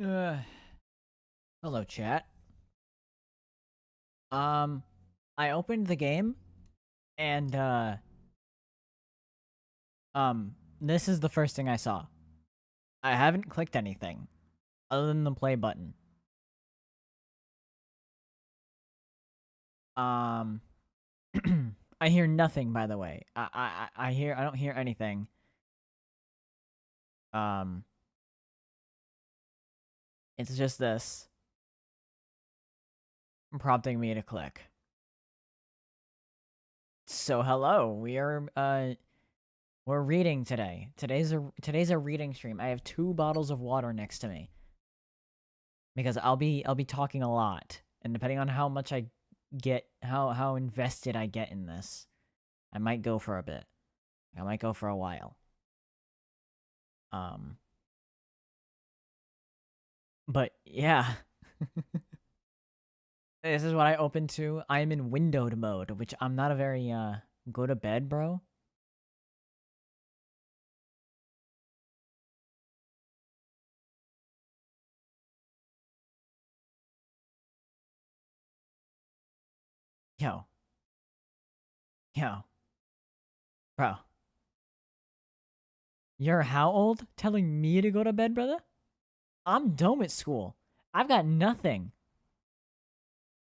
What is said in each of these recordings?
Hello, chat. I opened the game, and this is the first thing I saw. I haven't clicked anything other than the play button. Um, I hear nothing. By the way, I don't hear anything. Um, it's just this prompting me to click. So hello, we're reading today. Today's a reading stream. I have 2 bottles of water next to me because I'll be talking a lot, and depending on how much I get, how invested I get in this, I might go for a bit. I might go for a while. Um, but yeah, this is what I opened to. I am in windowed mode, which I'm not a very go to bed, bro. Yo, yo, bro. You're how old? Telling me to go to bed, brother? I'm done with school. I've got nothing.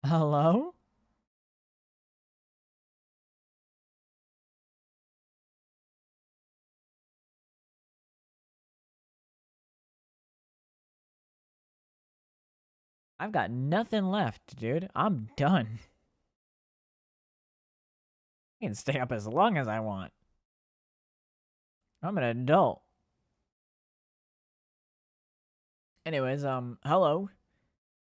Hello? I've got nothing left, dude. I'm done. I can stay up as long as I want. I'm an adult. Anyways, hello.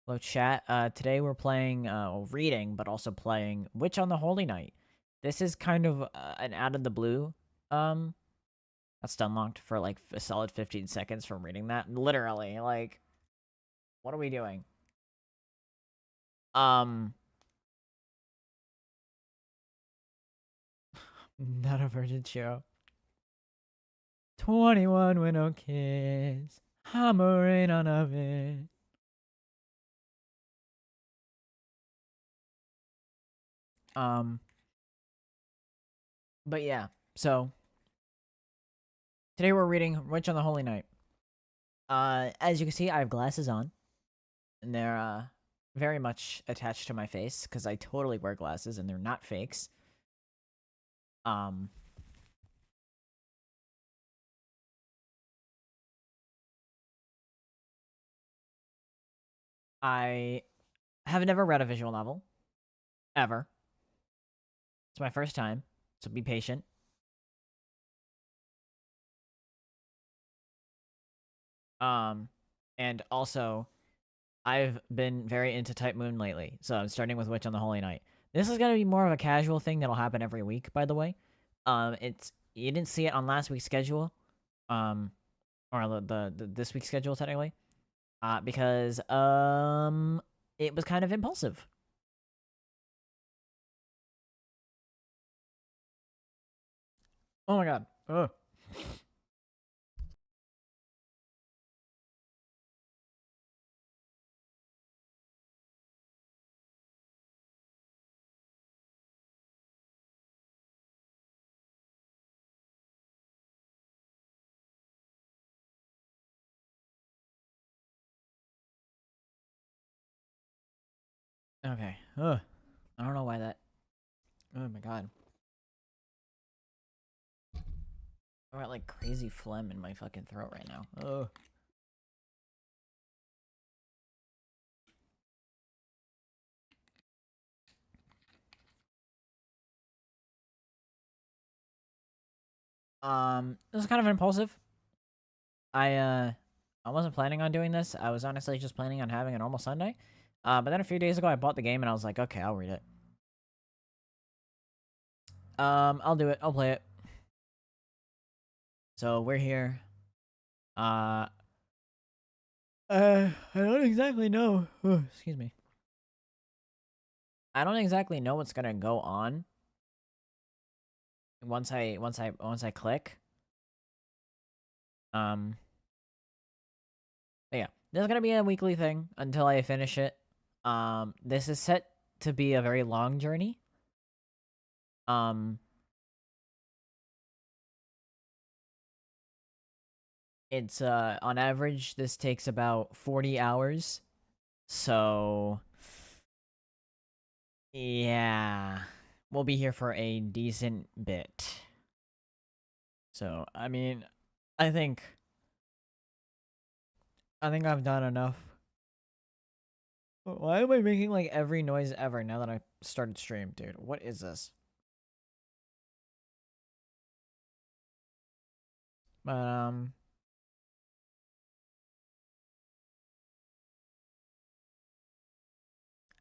Hello, chat. Today we're playing, reading, but also playing Witch on the Holy Night. This is kind of an out of the blue. That's unlocked for like a solid 15 seconds from reading that. Literally, like, what are we doing? Not a virgin show. 21 with no kids. Hammering on oven. But yeah, so today we're reading Witch on the Holy Night. As you can see, I have glasses on, and they're very much attached to my face because I totally wear glasses and they're not fakes. Um, I have never read a visual novel ever. It's my first time, so be patient. And also, I've been very into Type Moon lately, so I'm starting with Witch on the Holy Night. This is gonna be more of a casual thing that'll happen every week, by the way. It's you didn't see it on last week's schedule, um, or the this week's schedule technically, because it was kind of impulsive. Oh my god. Ugh. Okay. Ugh. I don't know why that. Oh my god. I got like crazy phlegm in my fucking throat right now. Ugh. This is kind of impulsive. I wasn't planning on doing this. I was honestly just planning on having a normal Sunday. But then a few days ago I bought the game and I was like, okay, I'll read it. I'll do it. I'll play it. So we're here. I don't exactly know. Excuse me. I don't exactly know what's gonna go on once I click. But yeah, this is gonna be a weekly thing until I finish it. This is set to be a very long journey. It's on average this takes about 40 hours. So yeah, we'll be here for a decent bit. So, I mean, I think I've done enough. Why am I making like every noise ever now that I started stream, dude? What is this? But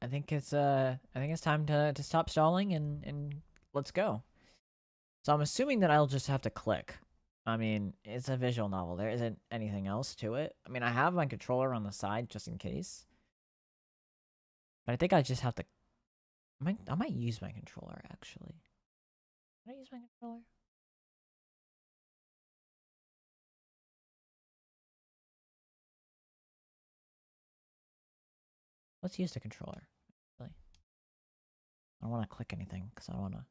I think it's time to stop stalling and let's go. So I'm assuming that I'll just have to click. I mean, it's a visual novel. There isn't anything else to it. I mean, I have my controller on the side just in case. But I think I just have to... I might use my controller, actually. Can I use my controller? Let's use the controller. Really. I don't want to click anything, because I don't want to...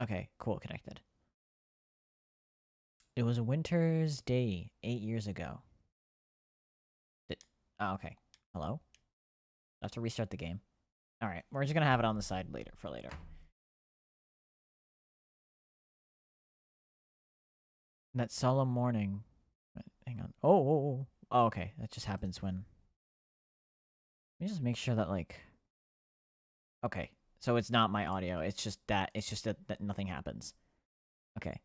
Okay, cool, connected. It was a winter's day 8 years ago. Oh, okay. Hello? I have to restart the game. Alright, we're just gonna have it on the side later, for later. That solemn morning... Hang on. Oh, okay. That just happens when... Let me just make sure that, like... Okay, so it's not my audio. It's just that nothing happens. Okay.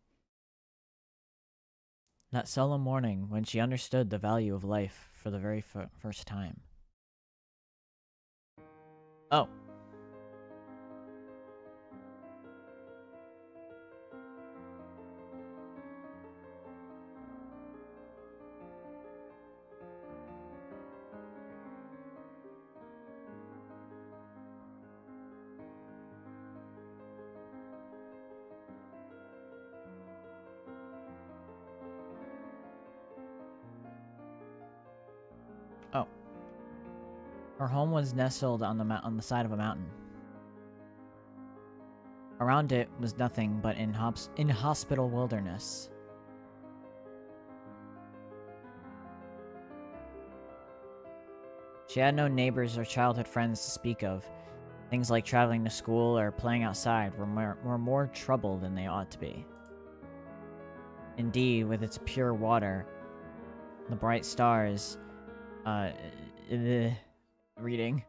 That solemn morning when she understood the value of life for the very first time. Oh. Oh. Her home was nestled on the side of a mountain. Around it was nothing but inhospitable wilderness. She had no neighbors or childhood friends to speak of. Things like traveling to school or playing outside were more trouble than they ought to be. Indeed, with its pure water, the bright stars, reading.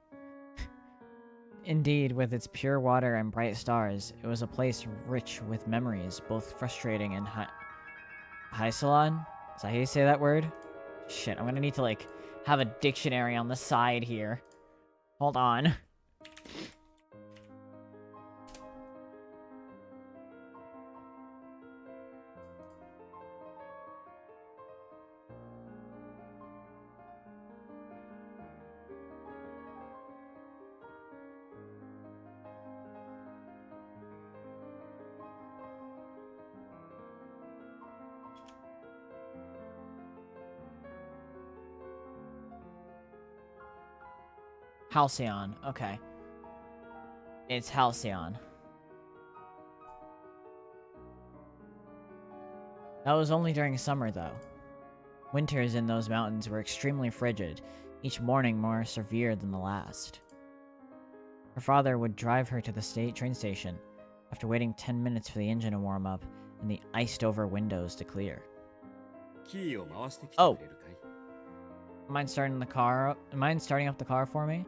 Indeed, with its pure water and bright stars, it was a place rich with memories, both frustrating and high salon? Is that how you say that word? Shit, I'm gonna need to, like, have a dictionary on the side here. Hold on. Halcyon, okay. It's Halcyon. That was only during summer, though. Winters in those mountains were extremely frigid, each morning more severe than the last. Her father would drive her to the train station, after waiting 10 minutes for the engine to warm up and the iced-over windows to clear. Oh! Mind starting up the car for me?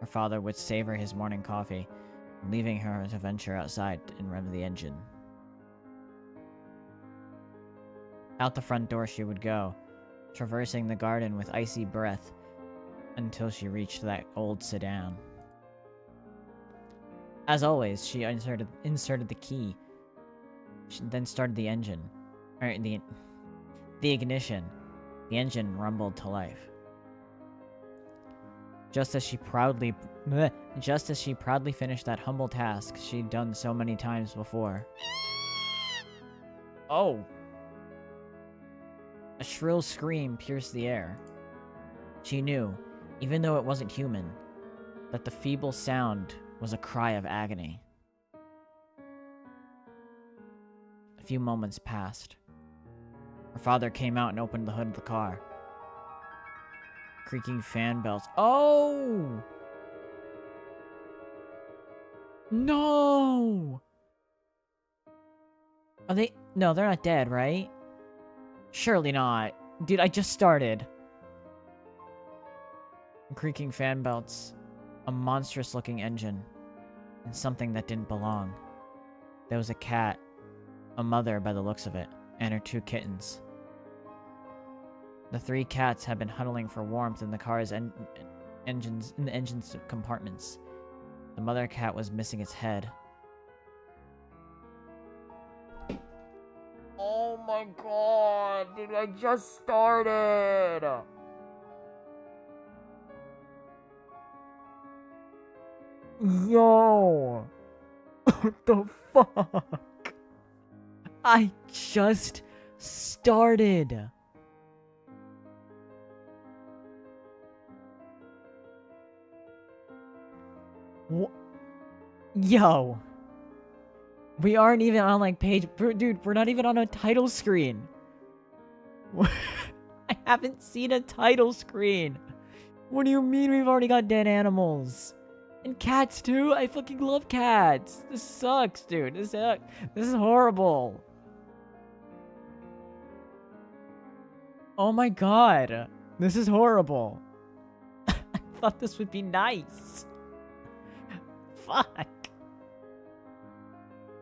Her father would savor his morning coffee, leaving her to venture outside and rev the engine. Out the front door she would go, traversing the garden with icy breath until she reached that old sedan. As always, she inserted the key. She then started the engine. The ignition. The engine rumbled to life. Just as she proudly finished that humble task she'd done so many times before. Oh! A shrill scream pierced the air. She knew, even though it wasn't human, that the feeble sound was a cry of agony. A few moments passed. Her father came out and opened the hood of the car. Creaking fan belts. Oh! No! Are they... No, they're not dead, right? Surely not. Dude, I just started. Creaking fan belts. A monstrous-looking engine. And something that didn't belong. There was a cat. A mother, by the looks of it. And her 2 kittens. The 3 cats had been huddling for warmth in the car's engine's compartments. The mother cat was missing its head. Oh my god, dude, I just started! Yo! What the fuck? I just started! Yo! We aren't even on, like, page... Dude, we're not even on a title screen. I haven't seen a title screen. What do you mean we've already got dead animals? And cats, too? I fucking love cats. This sucks, dude. This sucks. This is horrible. Oh my god. This is horrible. I thought this would be nice. Fuck.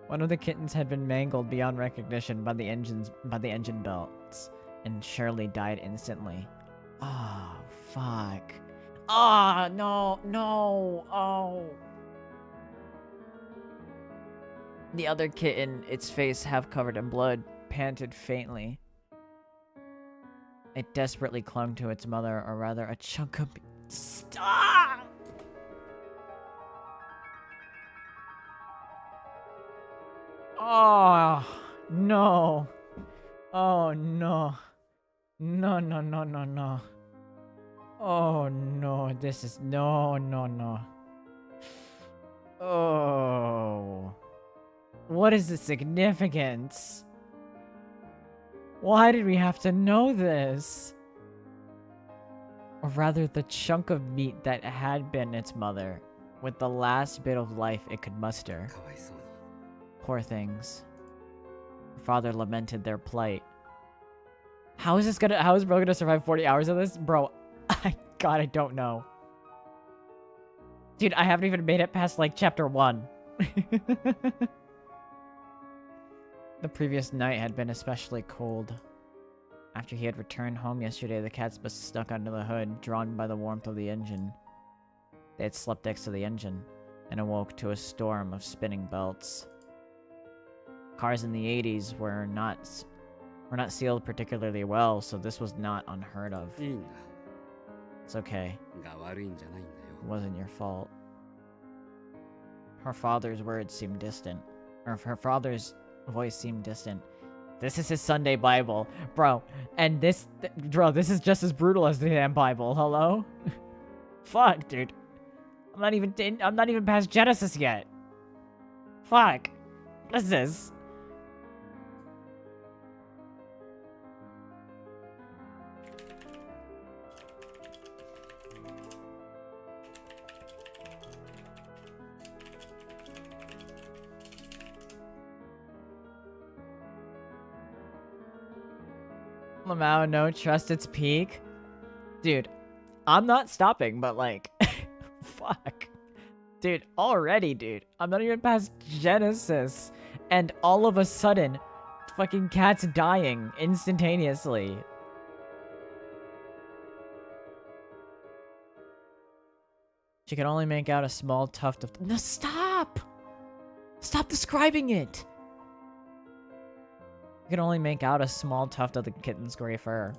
One of the kittens had been mangled beyond recognition by the engine belts, and Shirley died instantly. Oh, fuck. Ah, oh, no, oh. The other kitten, its face half covered in blood, panted faintly. It desperately clung to its mother, or rather a chunk of... Stop! Oh, no. Oh, no. No, no, no, no, no. Oh, no. This is... No, no, no. Oh. What is the significance? Why did we have to know this? Or rather, the chunk of meat that had been its mother, with the last bit of life it could muster. Poor things. Her father lamented their plight. How is bro gonna survive 40 hours of this? Bro, God, I don't know. Dude, I haven't even made it past, like, chapter 1. The previous night had been especially cold. After he had returned home yesterday, the cats was stuck under the hood, drawn by the warmth of the engine. They had slept next to the engine, and awoke to a storm of spinning belts. Cars in the 80s were not sealed particularly well, so this was not unheard of. It's okay. It wasn't your fault. Her father's words seemed distant. Or her father's voice seemed distant. This is his Sunday Bible. Bro, and this is just as brutal as the damn Bible. Hello? Fuck, dude. I'm not even past Genesis yet. Fuck. What is this? Lamau, no, trust its peak. Dude, I'm not stopping, but like, fuck. Dude, already, dude. I'm not even past Genesis. And all of a sudden, fucking cat's dying instantaneously. She could only make out a small tuft of... No, stop! Stop describing it! You could only make out a small tuft of the kitten's gray fur.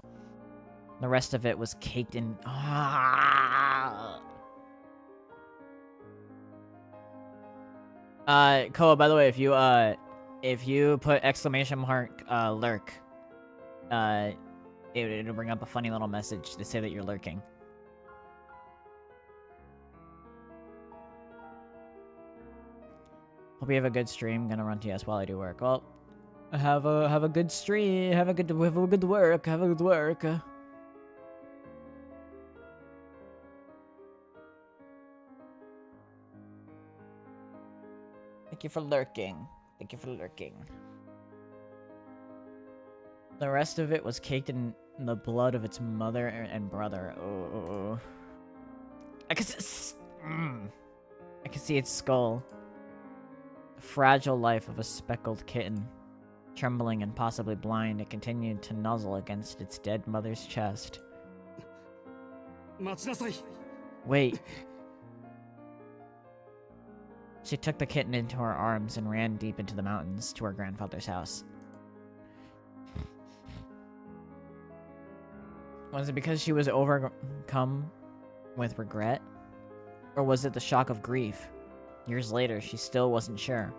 The rest of it was caked in... Koa, by the way, if you put exclamation mark, lurk, it'll bring up a funny little message to say that you're lurking. Hope you have a good stream. Gonna run TS while I do work. Well, have a good stream. Have a good work. Have a good work. Thank you for lurking. Thank you for lurking. The rest of it was caked in the blood of its mother and brother. Oh. I can see its skull. The fragile life of a speckled kitten. Trembling and possibly blind, it continued to nuzzle against its dead mother's chest. Wait. She took the kitten into her arms and ran deep into the mountains to her grandfather's house. Was it because she was overcome with regret? Or was it the shock of grief? Years later, she still wasn't sure.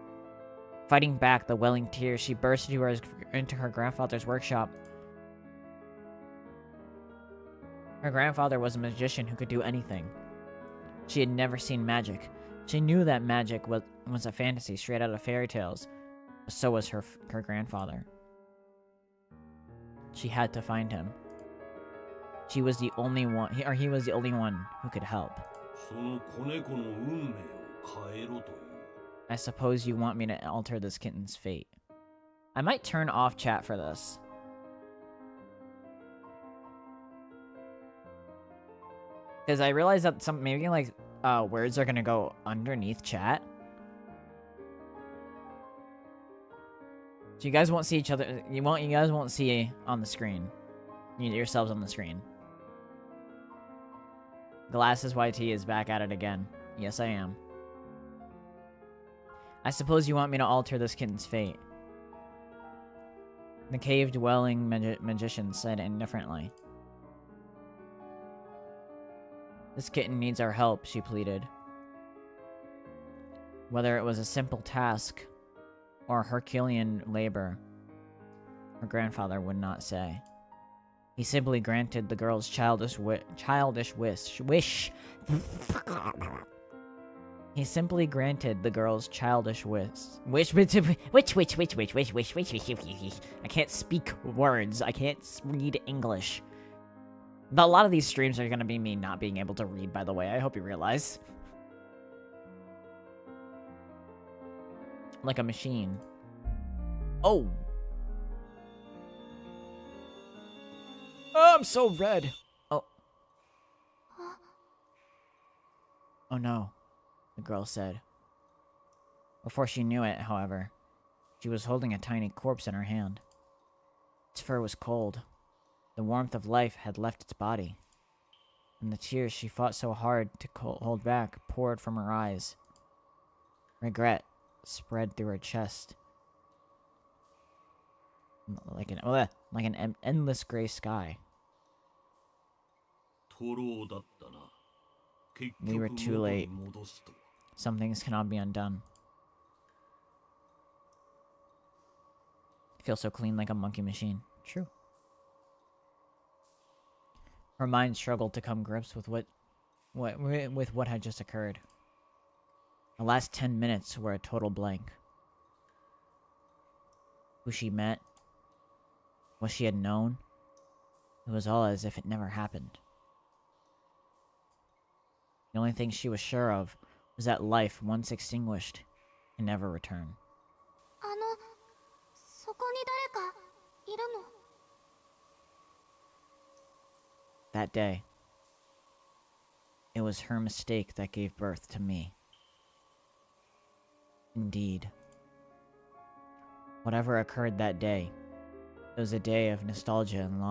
Fighting back the welling tears, she burst into her grandfather's workshop. Her grandfather was a magician who could do anything. She had never seen magic. She knew that magic was a fantasy straight out of fairy tales. But so was her grandfather. She had to find him. She was the only one, he was the only one who could help. I suppose you want me to alter this kitten's fate. I might turn off chat for this. Because I realize that maybe like words are gonna go underneath chat. So you guys won't see each other. You guys won't see on the screen. Yourselves on the screen. Glasses YT is back at it again. Yes, I am. I suppose you want me to alter this kitten's fate. The cave-dwelling magician said indifferently. This kitten needs our help, she pleaded. Whether it was a simple task or Herculean labor, her grandfather would not say. He simply granted the girl's childish wish. He simply granted the girl's childish wish. I can't speak words. I can't read English. A lot of these streams are gonna be me not being able to read, by the way. I hope you realize. Like a machine. Oh! Oh, I'm so red! Oh. Oh no, the girl said. Before she knew it, however, she was holding a tiny corpse in her hand. Its fur was cold. The warmth of life had left its body, and the tears she fought so hard to hold back poured from her eyes. Regret spread through her chest like an endless gray sky. We were too late. Some things cannot be undone. I feel so clean like a monkey machine. True. Her mind struggled to come grips with what had just occurred. The last 10 minutes were a total blank. Who she met, what she had known, it was all as if it never happened. The only thing she was sure of was that life, once extinguished, can never return. That day, it was her mistake that gave birth to me. Indeed. Whatever occurred that day, it was a day of nostalgia and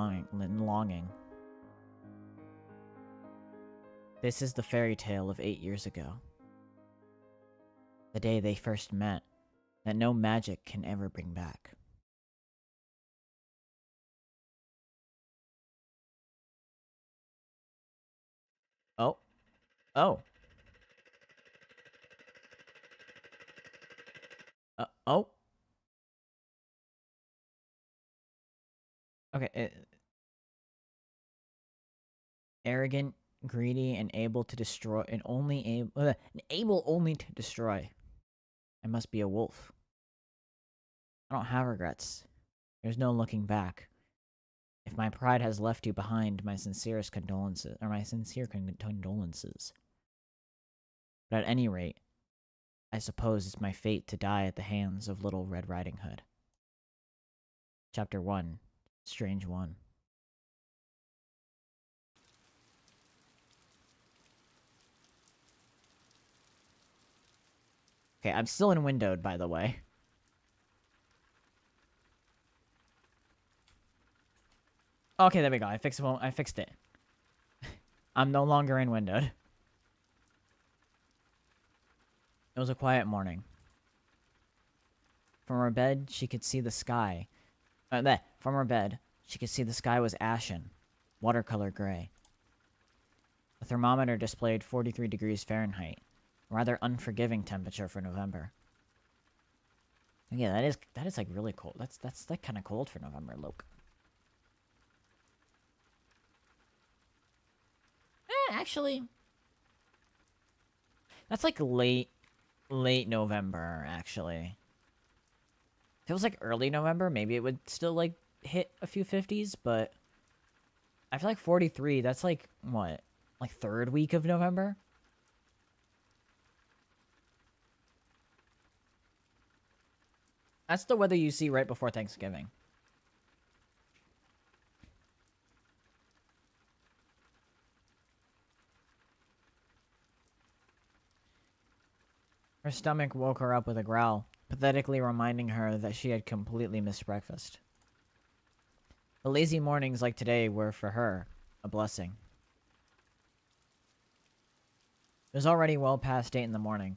longing. This is the fairy tale of 8 years ago. The day they first met, that no magic can ever bring back. Oh. Oh. Oh. Okay, Arrogant, greedy, and able to destroy, and able only to destroy. I must be a wolf. I don't have regrets. There's no looking back. If my pride has left you behind, my sincerest condolences, or my sincere condolences. But at any rate, I suppose it's my fate to die at the hands of Little Red Riding Hood. Chapter 1, Strange One. Okay, I'm still in windowed, by the way. Okay, there we go. I fixed it. I'm no longer in windowed. It was a quiet morning. From her bed, she could see the sky. From her bed, she could see the sky was ashen, watercolor gray. The thermometer displayed 43 degrees Fahrenheit, a rather unforgiving temperature for November. Yeah, that is like really cold. That's like kind of cold for November, look. Actually, that's like late November, actually. If it was like early November, maybe it would still like hit a few 50s, but I feel like 43, that's like, what? Like third week of November? That's the weather you see right before Thanksgiving. Her stomach woke her up with a growl, pathetically reminding her that she had completely missed breakfast. The lazy mornings like today were, for her, a blessing. It was already well past 8 in the morning.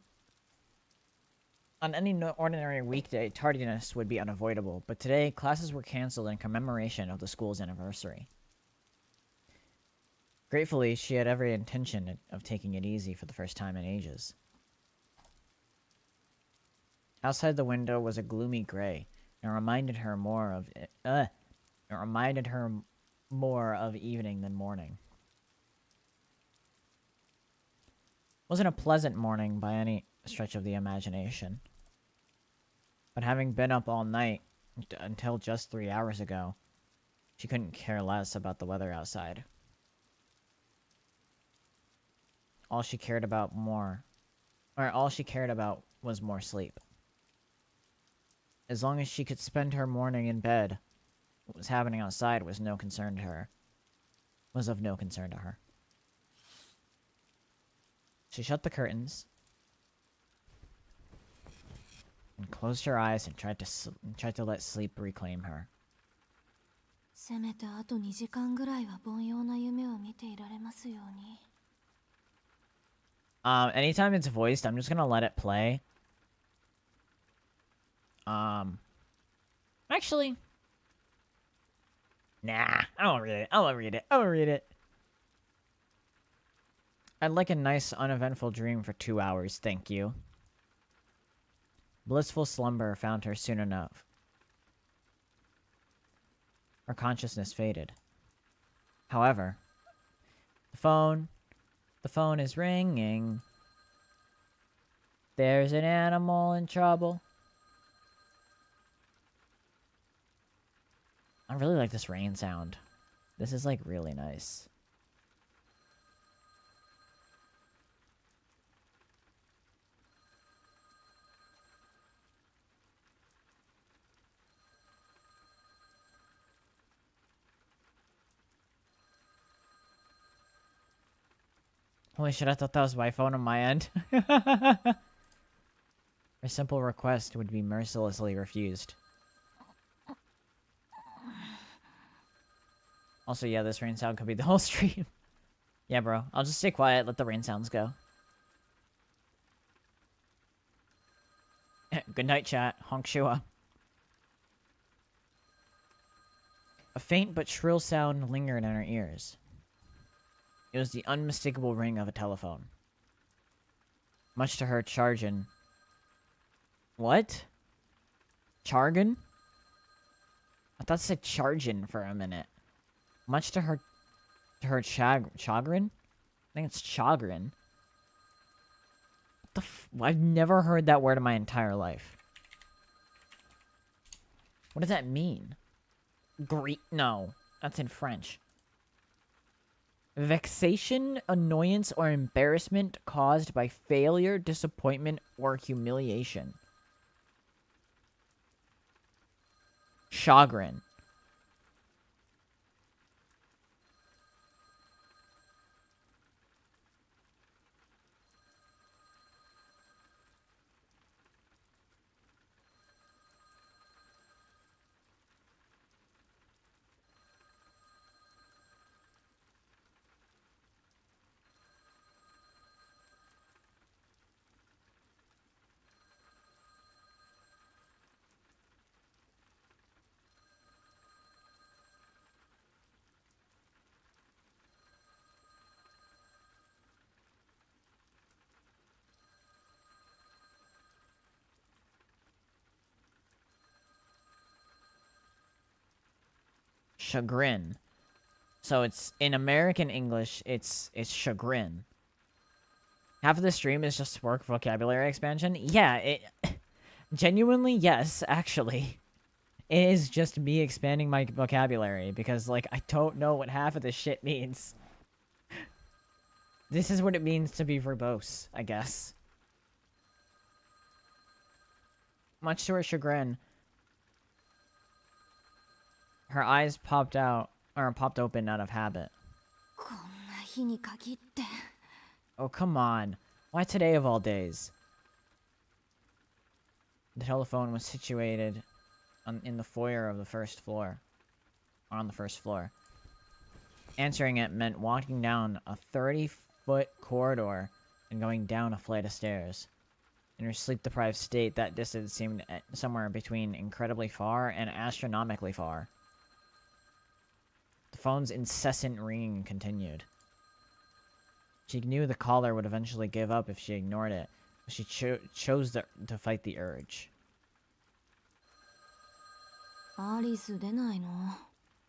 On any ordinary weekday, tardiness would be unavoidable, but today, classes were cancelled in commemoration of the school's anniversary. Gratefully, she had every intention of taking it easy for the first time in ages. Outside the window was a gloomy gray, and reminded her more of evening than morning. It wasn't a pleasant morning by any stretch of the imagination. But having been up all night until just 3 hours ago, she couldn't care less about the weather outside. All she cared about was more sleep. As long as she could spend her morning in bed, what was happening outside was of no concern to her. She shut the curtains and closed her eyes and tried to let sleep reclaim her. せめてあと2時間ぐらいは凡庸な夢を見ていられますように。 Anytime it's voiced, I'm just gonna let it play. Actually, nah, I won't read it. I'd like a nice, uneventful dream for 2 hours, thank you. Blissful slumber found her soon enough. Her consciousness faded. However, the phone is ringing. There's an animal in trouble. I really like this rain sound. This is like really nice. Holy shit, I thought that was my phone on my end. Her simple request would be mercilessly refused. Also, yeah, this rain sound could be the whole stream. Yeah, bro. I'll just stay quiet, let the rain sounds go. Good night, chat. Honk Shua. A faint but shrill sound lingered in her ears. It was the unmistakable ring of a telephone. Much to her chagrin... What? Chargon? I thought it said chargin for a minute. Much to her To her chagrin? I think it's chagrin. I've never heard that word in my entire life. What does that mean? No, that's in French. Vexation, annoyance, or embarrassment caused by failure, disappointment, or humiliation. Chagrin. Chagrin. So it's in American English, it's chagrin. Half of the stream is just work vocabulary expansion. Yeah, it genuinely yes, actually. It is just me expanding my vocabulary because like I don't know what half of this shit means. This is what it means to be verbose, I guess. Much to her chagrin, her eyes popped open out of habit. こんな日に限って Oh, come on. Why today of all days? The telephone was situated in the foyer of the first floor. On the first floor. Answering it meant walking down a 30-foot corridor and going down a flight of stairs. In her sleep-deprived state, that distance seemed somewhere between incredibly far and astronomically far. The phone's incessant ringing continued. She knew the caller would eventually give up if she ignored it, but she chose to fight the urge. アリス出ないの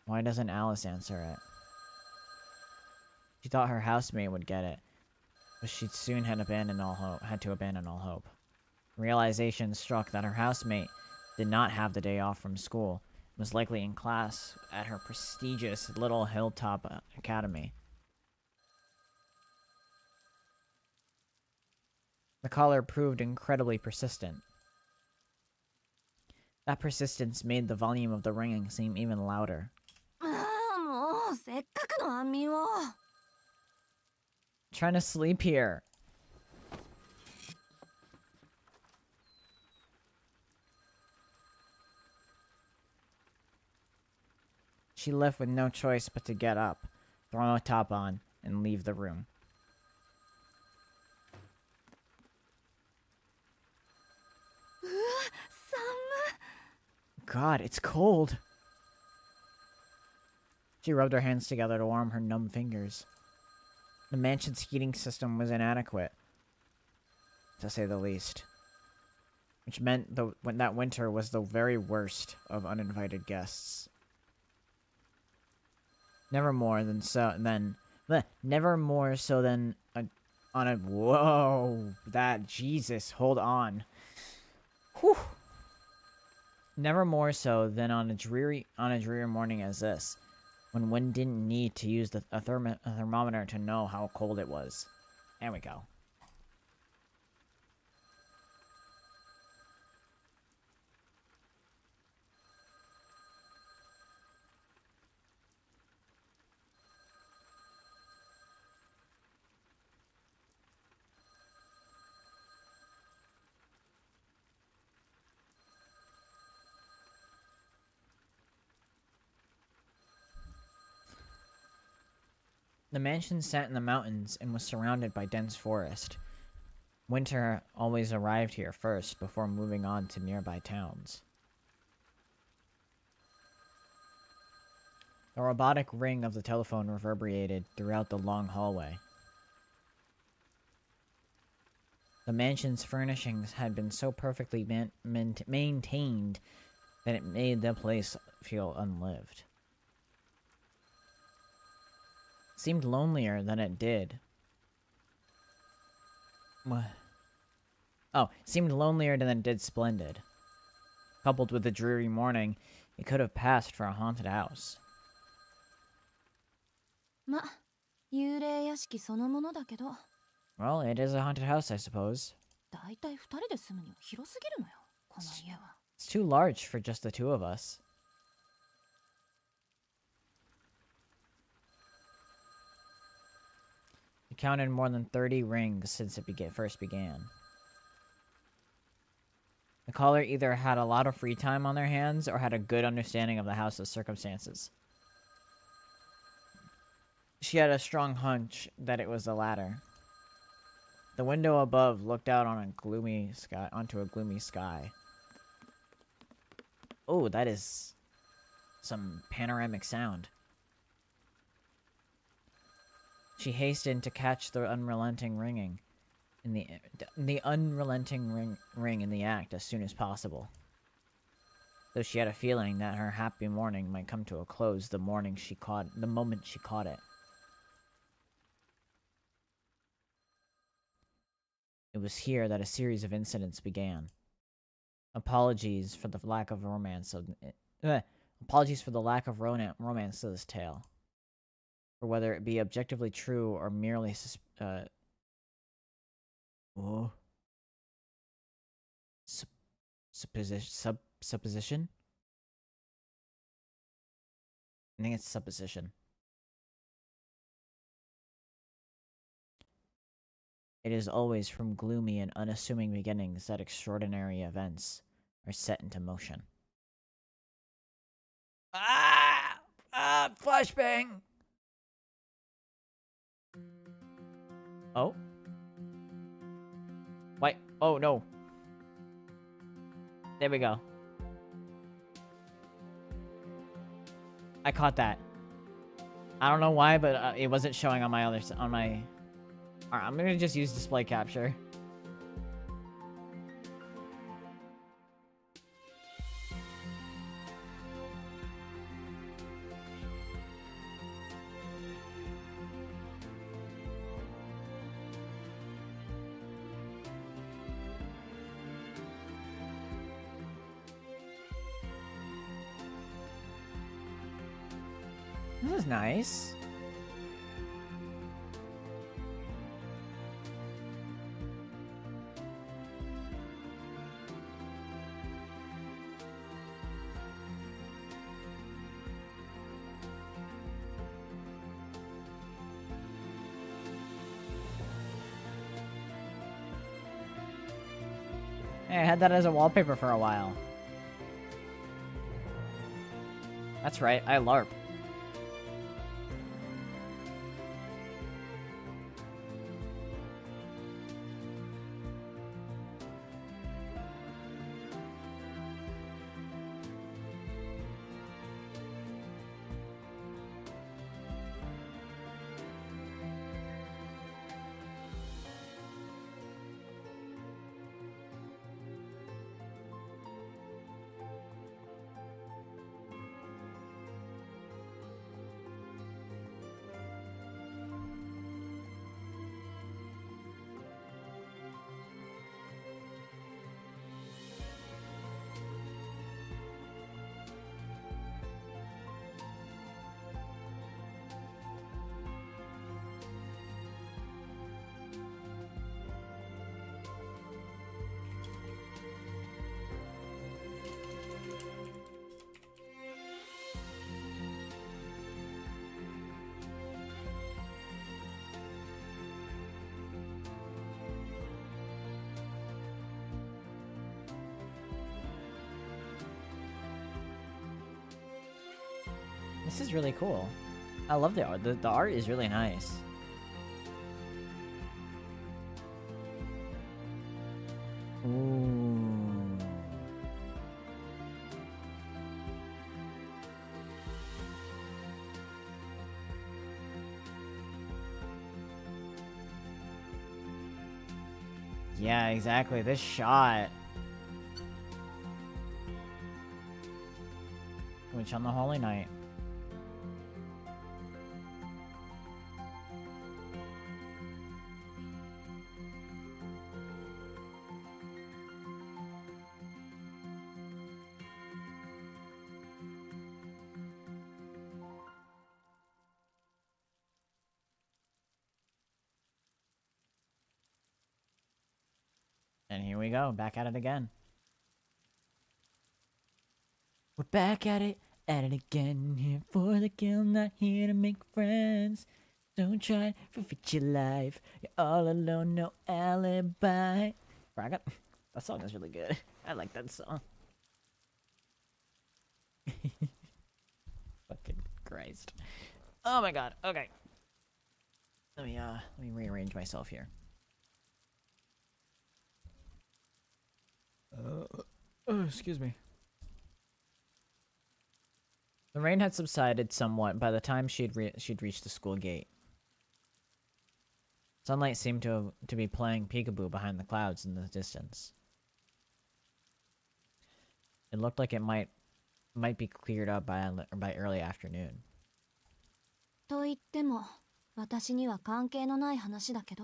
Why doesn't Alice answer it? She thought her housemate would get it, but she soon had to abandon all hope. Realization struck that her housemate did not have the day off from school, and was likely in class at her prestigious little hilltop academy. The caller proved incredibly persistent. That persistence made the volume of the ringing seem even louder. もうせっかくの安眠を Trying to sleep here. She left with no choice but to get up, throw a top on, and leave the room. God, it's cold. She rubbed her hands together to warm her numb fingers. The mansion's heating system was inadequate, to say the least. Which meant that winter was the very worst of uninvited guests. Never more so than whoa, that, Jesus, hold on. Whew. Never more so than on a dreary morning as this, when one didn't need to use a thermometer to know how cold it was. There we go. The mansion sat in the mountains and was surrounded by dense forest. Winter always arrived here first before moving on to nearby towns. The robotic ring of the telephone reverberated throughout the long hallway. The mansion's furnishings had been so perfectly maintained that it made the place feel unlived. seemed lonelier than it did. What? Oh, seemed lonelier than it did splendid. Coupled with the dreary morning, it could have passed for a haunted house. ま、幽霊屋敷そのものだけど、 Well, it is a haunted house, I suppose. だいたい2人で住むには広すぎるのよ、この家は。 It's too large for just the two of us. It counted more than 30 rings since it first began. The caller either had a lot of free time on their hands or had a good understanding of the house's circumstances. She had a strong hunch that it was the latter. The window above looked out on onto a gloomy sky. Oh, that is some panoramic sound. She hastened to catch the unrelenting ringing in the unrelenting ring in the act as soon as possible. Though she had a feeling that her happy morning might come to a close the moment she caught it. It was here that a series of incidents began. Apologies for the lack of romance of this tale. For whether it be objectively true or merely supposition? I think it's supposition. It is always from gloomy and unassuming beginnings that extraordinary events are set into motion. Flashbang! Oh? Wait, oh no. There we go. I caught that. I don't know why, but it wasn't showing on my Alright, I'm gonna just use display capture. This is nice. Hey, I had that as a wallpaper for a while. That's right, I LARP. This is really cool. I love the art. The art is really nice. Ooh. Yeah, exactly. This shot. Which on the Holy Night. And here we go, back at it again. We're back at it again. Here for the kill, not here to make friends. Don't try to fix your life. You're all alone, no alibi. Braga, that song is really good. I like that song. Fucking Christ. Oh my god. Okay. Let me rearrange myself here. Oh, excuse me. The rain had subsided somewhat by the time she'd reached the school gate. Sunlight seemed to be playing peekaboo behind the clouds in the distance. It looked like it might be cleared up by early afternoon. と言っても、私には関係のない話だけど。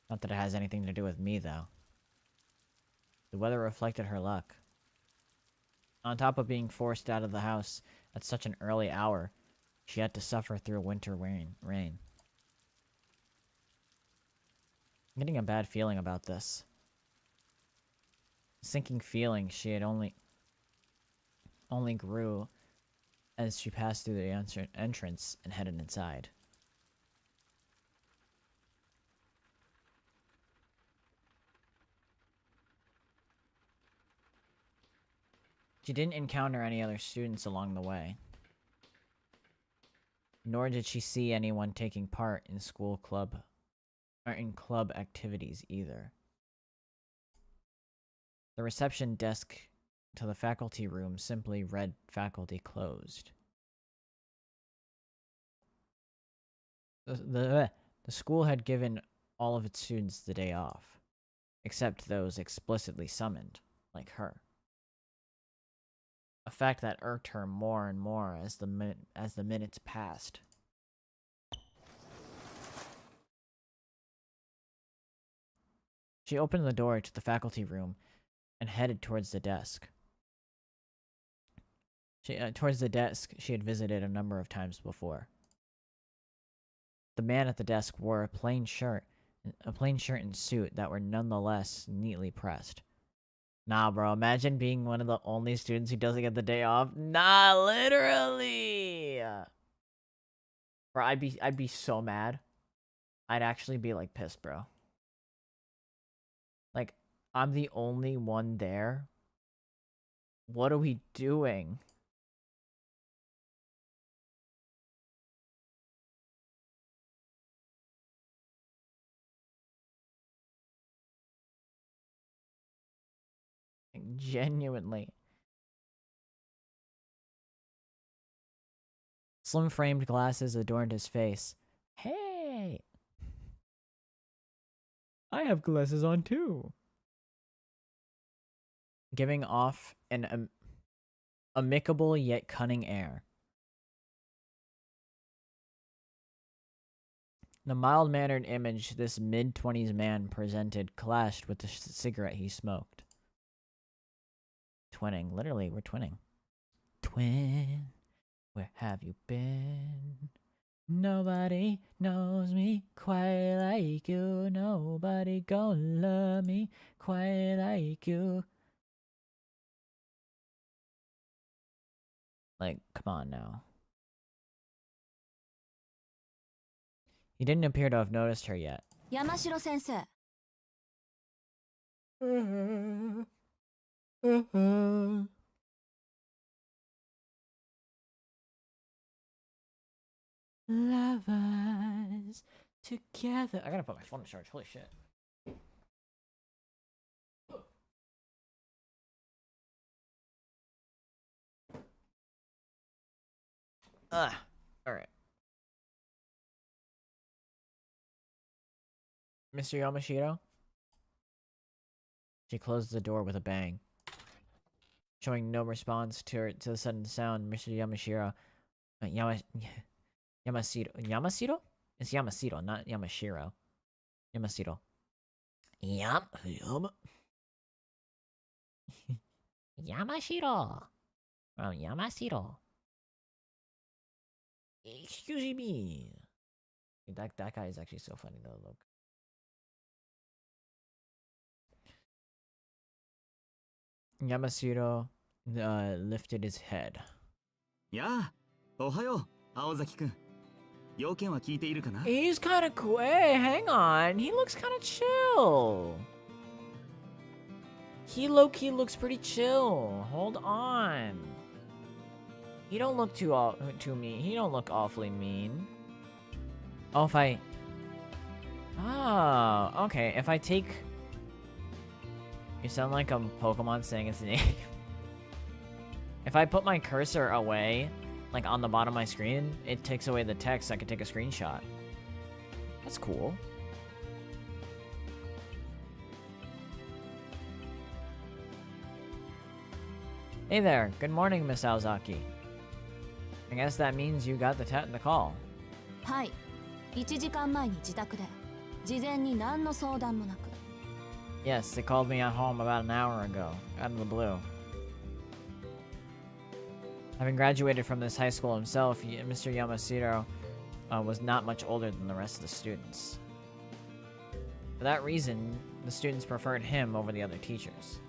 Not that it has anything to do with me, though. The weather reflected her luck. On top of being forced out of the house at such an early hour, she had to suffer through winter rain. I'm getting a bad feeling about this. A sinking feeling she had only grew as she passed through the entrance and headed inside. She didn't encounter any other students along the way. Nor did she see anyone taking part in club activities either. The reception desk to the faculty room simply read faculty closed. The school had given all of its students the day off, except those explicitly summoned, like her. A fact that irked her more and more as the minutes passed. She opened the door to the faculty room and headed towards the desk. Towards the desk she had visited a number of times before. The man at the desk wore a plain shirt and suit that were nonetheless neatly pressed. Nah, bro, imagine being one of the only students who doesn't get the day off. Nah, literally. Bro, I'd be so mad. I'd actually be like pissed, bro. Like, I'm the only one there. What are we doing? Like, genuinely. Slim framed glasses adorned his face. Hey! I have glasses on too. Giving off an amicable yet cunning air. The mild-mannered image this mid-20s man presented clashed with the cigarette he smoked. Twinning. Literally, we're twinning. Twin, where have you been? Nobody knows me quite like you. Nobody gonna love me quite like you. Like, come on now. He didn't appear to have noticed her yet. Yamashiro sensei. Lovers together. I gotta put my phone in charge. Holy shit. Alright. Mr. Yamashiro? She closed the door with a bang. Showing no response to the sudden sound, Mr. Yamashiro... Yamashiro? It's Yamashiro, not Yamashiro. Yamashiro. Yamashiro! From Yamashiro. Excuse me. That guy is actually so funny though, look. Yamashiro lifted his head. やあ、おはよう、青崎くん。要件は聞いているかな? He's kind of cool. Hey, hang on. He looks kind of chill. He low-key looks pretty chill. Hold on. He don't look too mean. He don't look awfully mean. Oh, if I... Oh, okay. If I take... You sound like a Pokemon saying its name. If I put my cursor away, like on the bottom of my screen, it takes away the text. I can take a screenshot. That's cool. Hey there. Good morning, Miss Aozaki. I guess that means you got the call. はい。1時間前に自宅で、事前に何の相談もなく。Yes, they called me at home about an hour ago, out of the blue. Having graduated from this high school himself, Mr. Yamashiro was not much older than the rest of the students. For that reason, the students preferred him over the other teachers.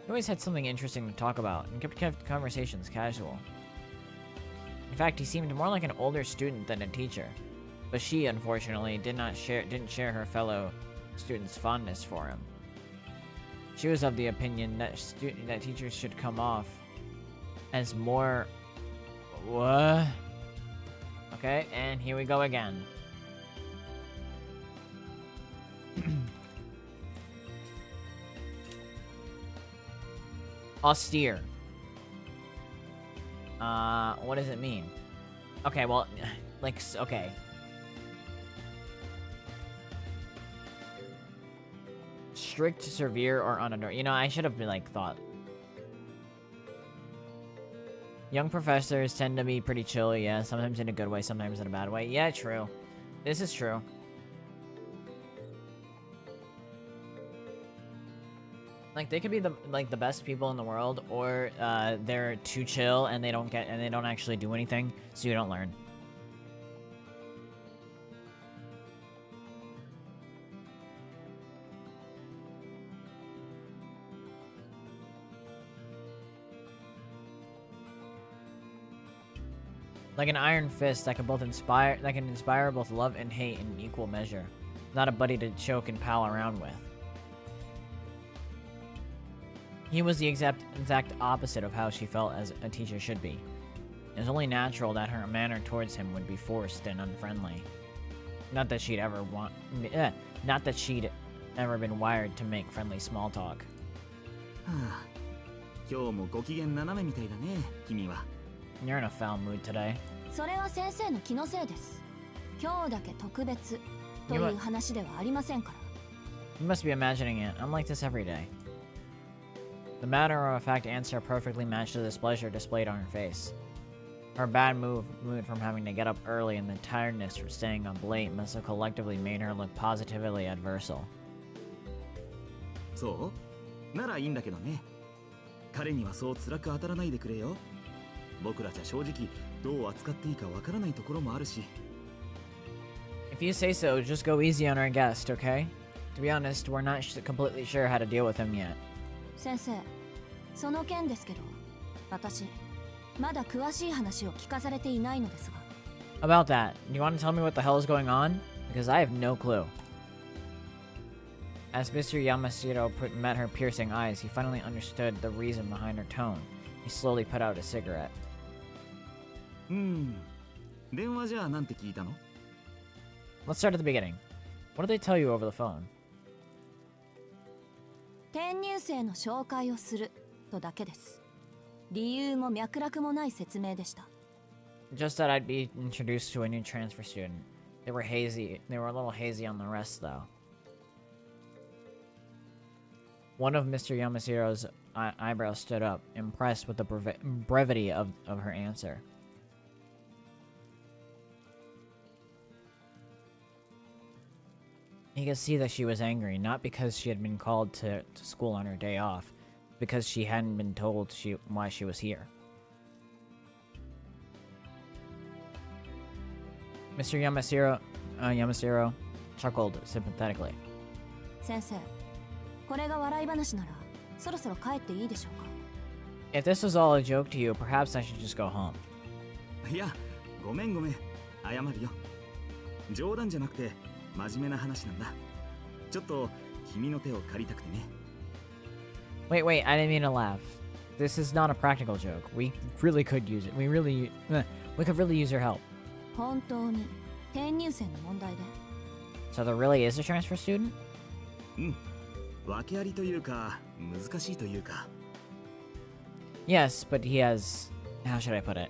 He always had something interesting to talk about, and kept conversations casual. In fact, he seemed more like an older student than a teacher, but she, unfortunately, didn't share her fellow students' fondness for him. She was of the opinion that teachers should come off as more... What? Okay, and here we go again. Austere. What does it mean? Okay, well, like, okay. Strict, severe, or unadorable. You know, I should have been, like, thought. Young professors tend to be pretty chill, yeah. Sometimes in a good way, sometimes in a bad way. Yeah, true. This is true. Like, they could be the best people in the world, or they're too chill and they don't actually do anything, so you don't learn. Like an iron fist that can inspire both love and hate in equal measure. Not a buddy to choke and pal around with. He was the exact opposite of how she felt as a teacher should be. It was only natural that her manner towards him would be forced and unfriendly. Not that she'd ever been wired to make friendly small talk. 今日もご機嫌斜めみたいだね、君は。You're in a foul mood today. それは先生の気のせいです。今日だけ特別という話ではありませんから。You must be imagining it. I'm like this every day. The matter-of-fact answer perfectly matched the displeasure displayed on her face. Her bad mood from having to get up early and the tiredness from staying up late must have collectively made her look positively adversal. そうならいいんだけどね。彼にはそう辛く当たらないでくれよ。僕らじゃ正直どう扱っていいかわからないところもあるし。If you say so, just go easy on our guest, okay? To be honest, we're not completely sure how to deal with him yet. 先生、その件ですけど、私まだ詳しい話を聞かされていないのですが。About that, do you want to tell me what the hell is going on? Because I have no clue. As Mr. Yamashiro met her piercing eyes, he finally understood the reason behind her tone. He slowly put out a cigarette. 電話じゃあなんて聞いたの? Let's start at the beginning. What did they tell you over the phone? 転入生の紹介をするとだけです。理由も脈絡もない説明でした。Just that I'd be introduced to a new transfer student. They were a little hazy on the rest, though. One of Mr. Yamashiro's eyebrows stood up, impressed with the brevity of her answer. He could see that she was angry, not because she had been called to school on her day off, because she hadn't been told why she was here. Mr. Yamashiro chuckled sympathetically. 先生、これが笑い話ならそろそろ帰っていいでしょうか。 If this was all a joke to you, perhaps I should just go home. いや、ごめんごめん、謝るよ。冗談じゃなくて真面目な話なんだ。ちょっと君の手を借りたくてね。Wait, I didn't mean to laugh. This is not a practical joke. We really could use it. We could really use your help. 本当に転入生の問題で。 So there really is a transfer student? うん、訳ありというか難しいというか。Yes, but he has, how should I put it,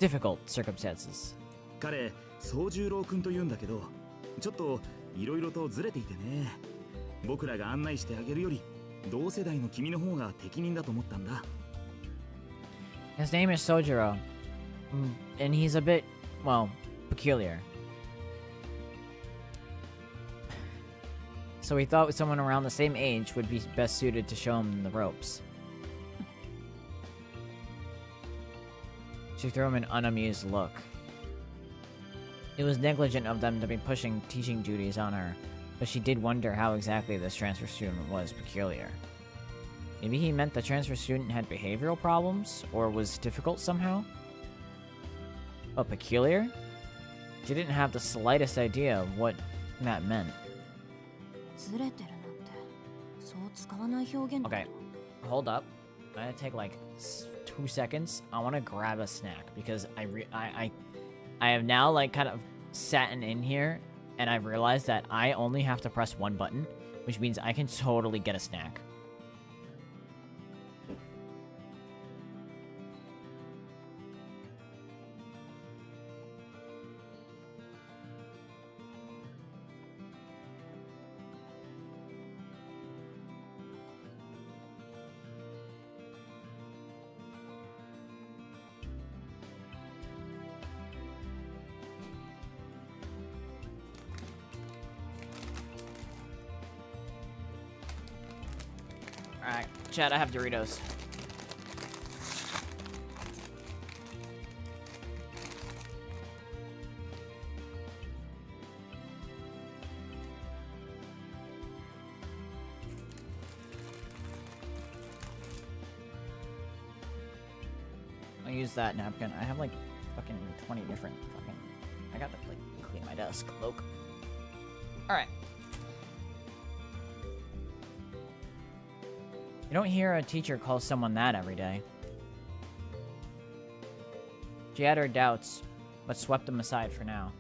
difficult circumstances. 彼、宗十郎くんと言うんだけど、ちょっといろいろとずれていてね。僕らが案内してあげるより同世代の君の方が適任だと思ったんだ。 His name is Sojiro, and he's a bit, well, peculiar. So we thought someone around the same age would be best suited to show him the ropes. She threw him an unamused look. It was negligent of them to be pushing teaching duties on her, but she did wonder how exactly this transfer student was peculiar. Maybe he meant the transfer student had behavioral problems, or was difficult somehow? But peculiar? She didn't have the slightest idea of what that meant. ずれてるなんてそう使わない表現だ Okay, けど。 hold up. I'm gonna take like 2 seconds. I want to grab a snack because I have now like kind of sat in here and I've realized that I only have to press one button, which means I can totally get a snack. Alright, chat, I have Doritos. I'll use that napkin. I have like fucking 20 different fucking... I got to like clean my desk. Look. Alright. You don't hear a teacher call someone that every day. She had her doubts, but swept them aside for now.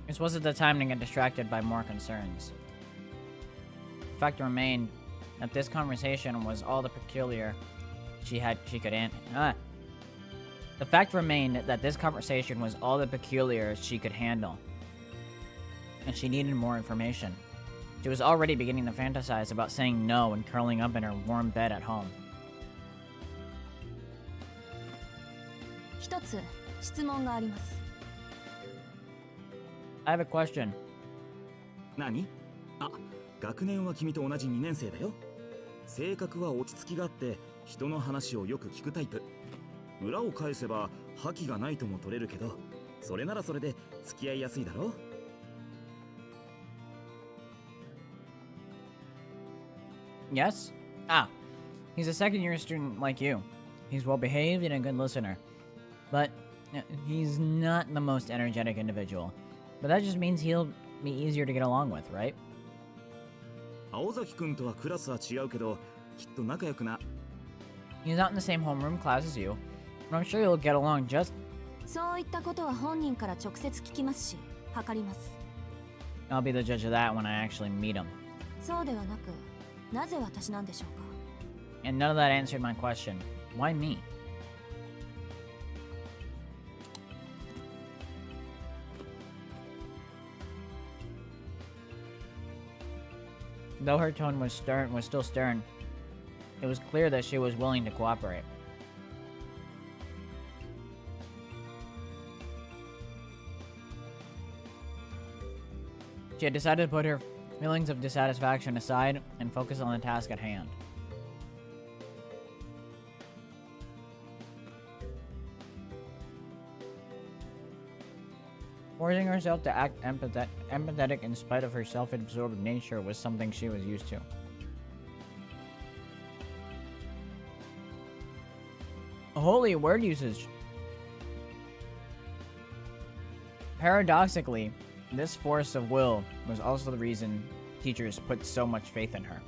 This wasn't the time to get distracted by more concerns. The fact remained that this conversation was all the peculiar she could handle. And she needed more information. She was already beginning to fantasize about saying no and curling up in her warm bed at home. 一つ質問があります。 I have a question. 何？あ、学年は君と同じ2年生だよ。性格は落ち着きがあって人の話をよく聞くタイプ。裏を返せば覇気がないとも取れるけど、それならそれで付き合いやすいだろ。 Yes? Ah, he's a second-year student like you. He's well-behaved and a good listener. But he's not the most energetic individual. But that just means he'll be easier to get along with, right? 青崎くんとはクラスは違うけど、きっと仲良くな。 He's not in the same homeroom class as you, but I'm sure you'll get along just... そういったことは本人から直接聞きますし、測ります。 I'll be the judge of that when I actually meet him. そうではなく、なぜ私なんでしょうか。 And none of that answered my question. Why me? Though her tone was still stern, it was clear that she was willing to cooperate. She had decided to put her feelings of dissatisfaction aside and focus on the task at hand. Forcing herself to act empathetic in spite of her self-absorbed nature was something she was used to. Holy word usage. Paradoxically, this force of will was also the reason teachers put so much faith in her.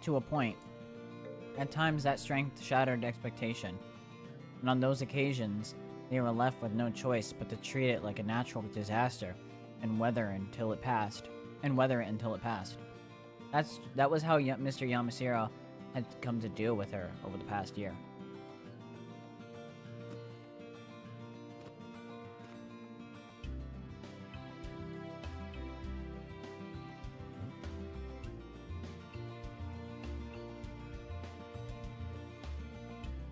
To a point. At times that strength shattered expectation, and on those occasions, they were left with no choice but to treat it like a natural disaster and weather it until it passed. That was how Mr. Yamashiro had come to deal with her over the past year.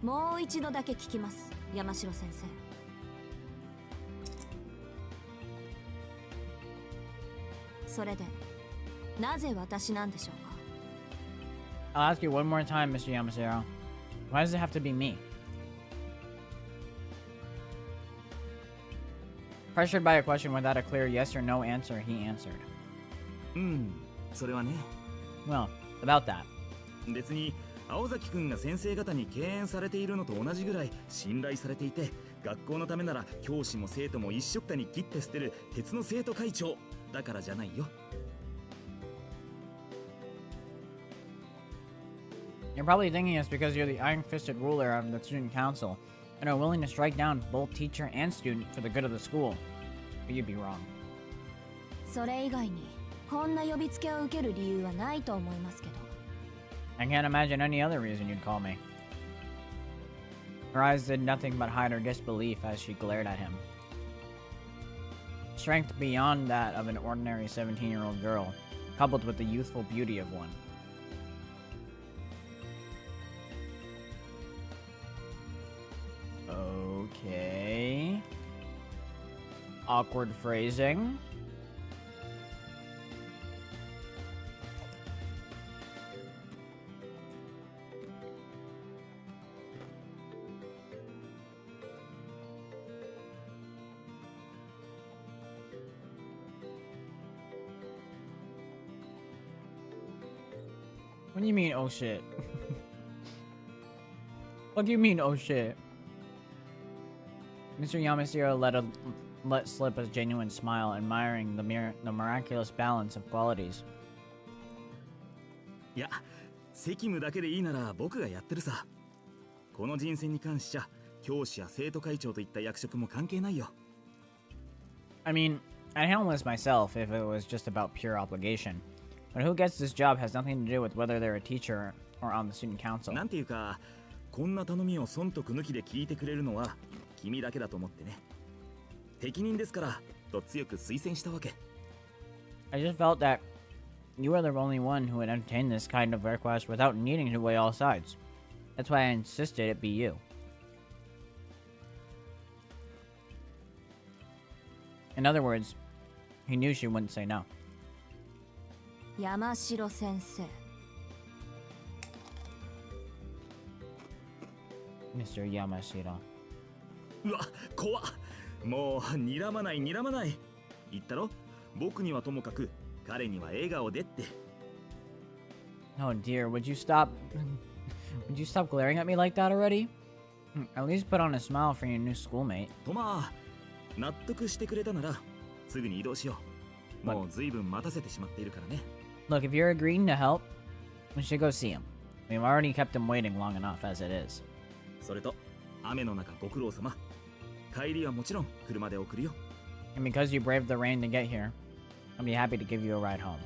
もう一度だけ聞きます、山城先生。それで、なぜ私なんでしょうか？ I'll ask you one more time, Mr. Yamashiro. Why does it have to be me? Pressured by a question without a clear yes or no answer, he answered. それはね。 Well, about that. 別に青崎くんが先生方に敬遠されているのと同じぐらい信頼されていて、学校のためなら教師も生徒も一緒くたに切って捨てる鉄の生徒会長だからじゃないよ。You're probably thinking it's because you're the iron-fisted ruler of the student council and are willing to strike down both teacher and student for the good of the school. But you'd be wrong. それ以外にこんな呼びつけを受ける理由はないと思いますけど。 I can't imagine any other reason you'd call me. Her eyes did nothing but hide her disbelief as she glared at him. Strength beyond that of an ordinary 17-year-old girl, coupled with the youthful beauty of one. Okay. Awkward phrasing. What do you mean, oh shit? What do you mean, oh shit? Mr. Yamashiro let slip a genuine smile, admiring the miraculous balance of qualities. いや、責務だけでいいなら僕がやってるさ。この人選に関しちゃ、教師や生徒会長といった役職も関係ないよ。I mean, I'd handle this myself if it was just about pure obligation. But who gets this job has nothing to do with whether they're a teacher or on the student council. なんていうか、こんな頼みを損得抜きで聞いてくれるのは君だけだと思ってね。適任ですからと強く推薦したわけ。I just felt that you were the only one who would entertain this kind of request without needing to weigh all sides. That's why I insisted it be you. In other words, he knew she wouldn't say no. 山城先生。 Mr. Yamashiro. うわ、怖っ。もう睨まない睨まない。言ったろ？僕にはともかく彼には笑顔でって。 Oh dear, would you stop glaring at me like that already? At least put on a smile for your new schoolmate. とまあ、納得してくれたならすぐに移動しよう。もう随分待たせてしまっているからね。Look, if you're agreeing to help, we should go see him. We've already kept him waiting long enough as it is. それと雨の中ご苦労様。帰りはもちろん車で送るよ。 And because you braved the rain to get here, I'll be happy to give you a ride home.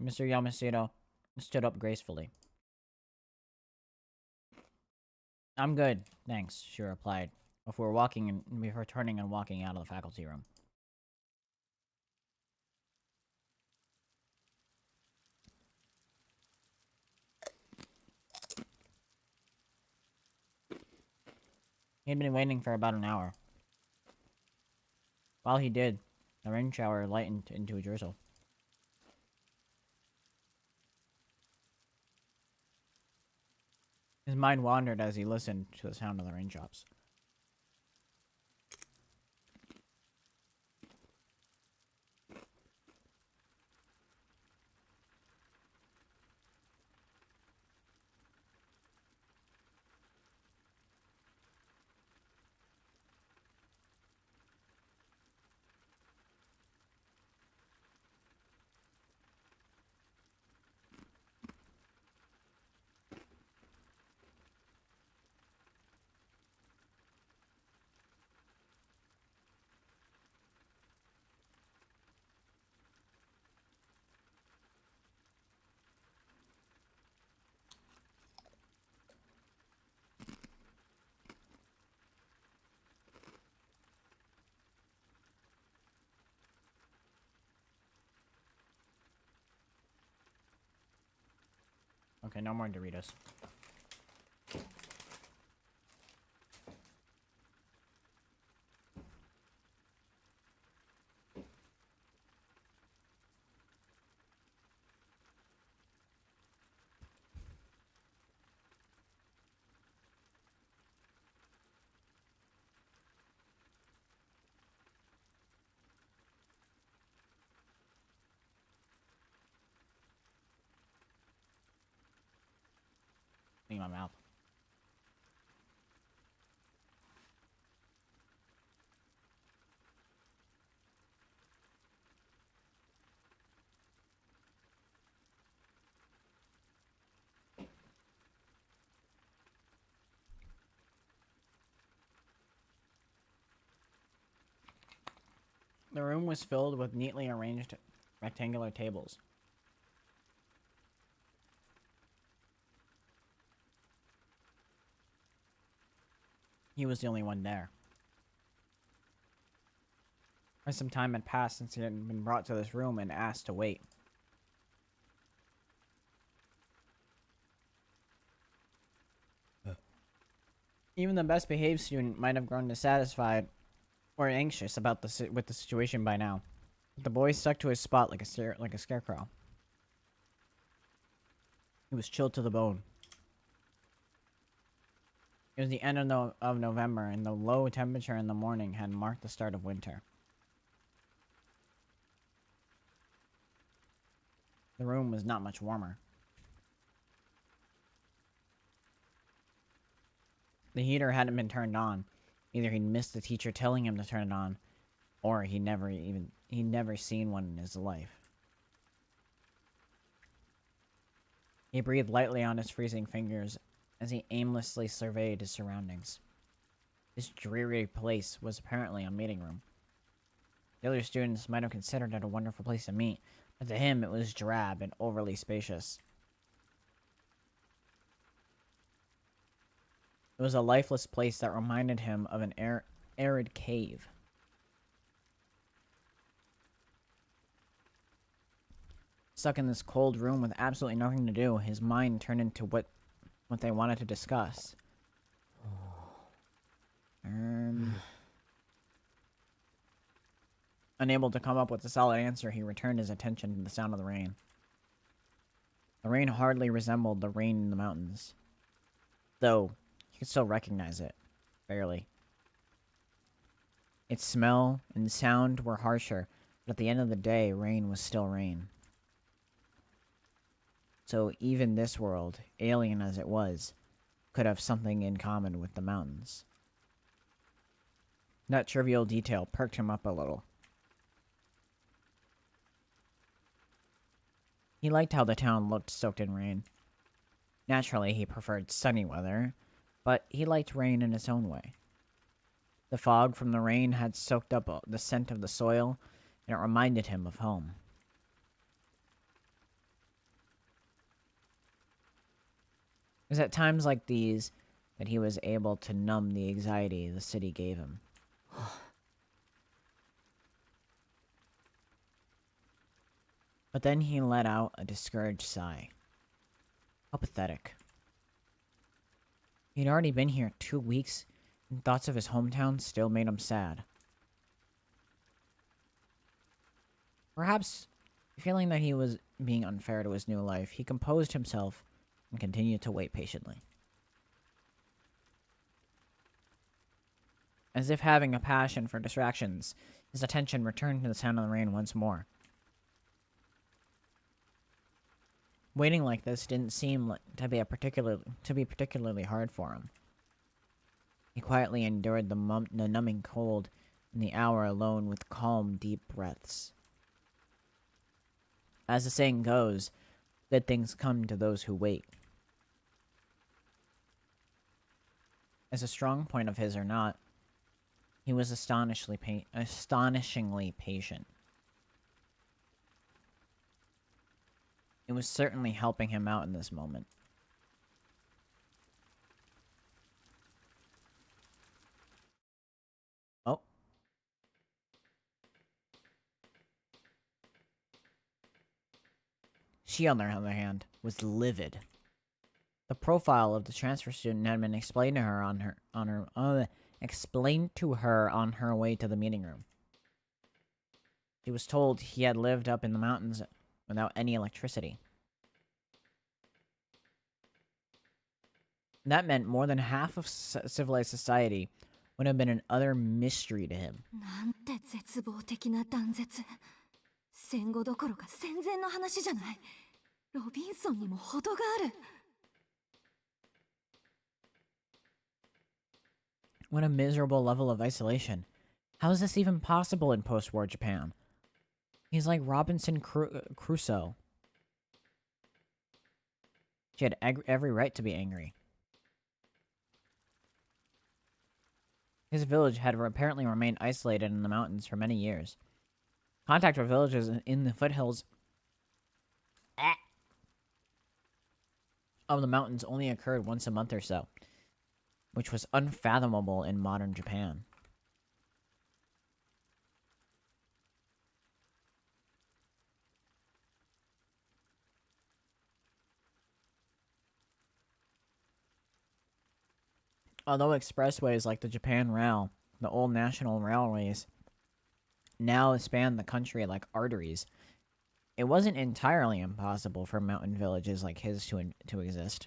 Mr. Yamashiro stood up gracefully. I'm good, thanks, she replied, before turning and walking out of the faculty room. He had been waiting for about an hour. While he did, the rain shower lightened into a drizzle. His mind wandered as he listened to the sound of the raindrops. Okay, no more Doritos. In my mouth. The room was filled with neatly arranged rectangular tables. He was the only one there. For some time had passed since he had been brought to this room and asked to wait. Even the best behaved student might have grown dissatisfied or anxious about the situation by now. But the boy stuck to his spot like a scarecrow. He was chilled to the bone. It was the end of November, and the low temperature in the morning had marked the start of winter. The room was not much warmer. The heater hadn't been turned on. Either he'd missed the teacher telling him to turn it on, or he'd never seen one in his life. He breathed lightly on his freezing fingers as he aimlessly surveyed his surroundings. This dreary place was apparently a meeting room. The other students might have considered it a wonderful place to meet, but to him it was drab and overly spacious. It was a lifeless place that reminded him of an arid cave. Stuck in this cold room with absolutely nothing to do, his mind turned into what they wanted to discuss. Unable to come up with a solid answer, he returned his attention to the sound of the rain. The rain hardly resembled the rain in the mountains, though he could still recognize it, barely. Its smell and sound were harsher, but at the end of the day, rain was still rain. So even this world, alien as it was, could have something in common with the mountains. That trivial detail perked him up a little. He liked how the town looked soaked in rain. Naturally, he preferred sunny weather, but he liked rain in its own way. The fog from the rain had soaked up the scent of the soil, and it reminded him of home. It was at times like these that he was able to numb the anxiety the city gave him. But then he let out a discouraged sigh. How pathetic. He'd already been here 2 weeks, and thoughts of his hometown still made him sad. Perhaps, feeling that he was being unfair to his new life, he composed himself and continued to wait patiently. As if having a passion for distractions, his attention returned to the sound of the rain once more. Waiting like this didn't seem to be particularly hard for him. He quietly endured the numbing cold and the hour alone with calm, deep breaths. As the saying goes, good things come to those who wait. As a strong point of his or not, he was astonishingly patient. It was certainly helping him out in this moment. Oh. She, on the other hand, was livid. The profile of the transfer student had been explained to her on her way to the meeting room. She was told he had lived up in the mountains without any electricity. That meant more than half of civilized society would have been an utter mystery to him. なんて絶望的な断絶。戦後どころか戦前の話じゃない。ロビンソンにも程がある。What a miserable level of isolation. How is this even possible in post-war Japan? He's like Robinson Crusoe. She had every right to be angry. His village had apparently remained isolated in the mountains for many years. Contact with villages in the foothills of the mountains only occurred once a month or so, which was unfathomable in modern Japan. Although expressways like the Japan Rail, the old national railways, now span the country like arteries, it wasn't entirely impossible for mountain villages like his to exist.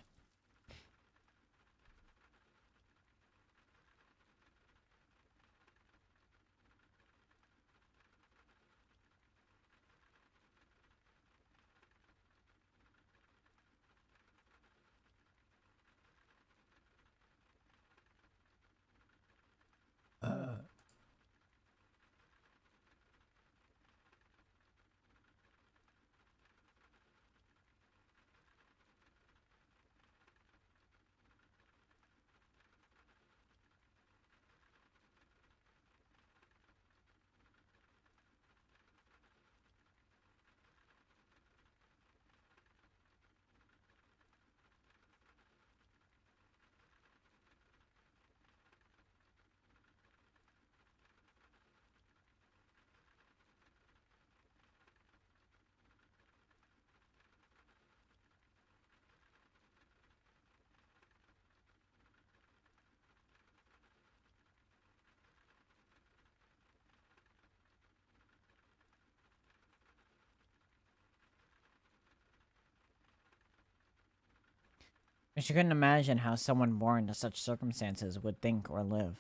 She couldn't imagine how someone born to such circumstances would think or live.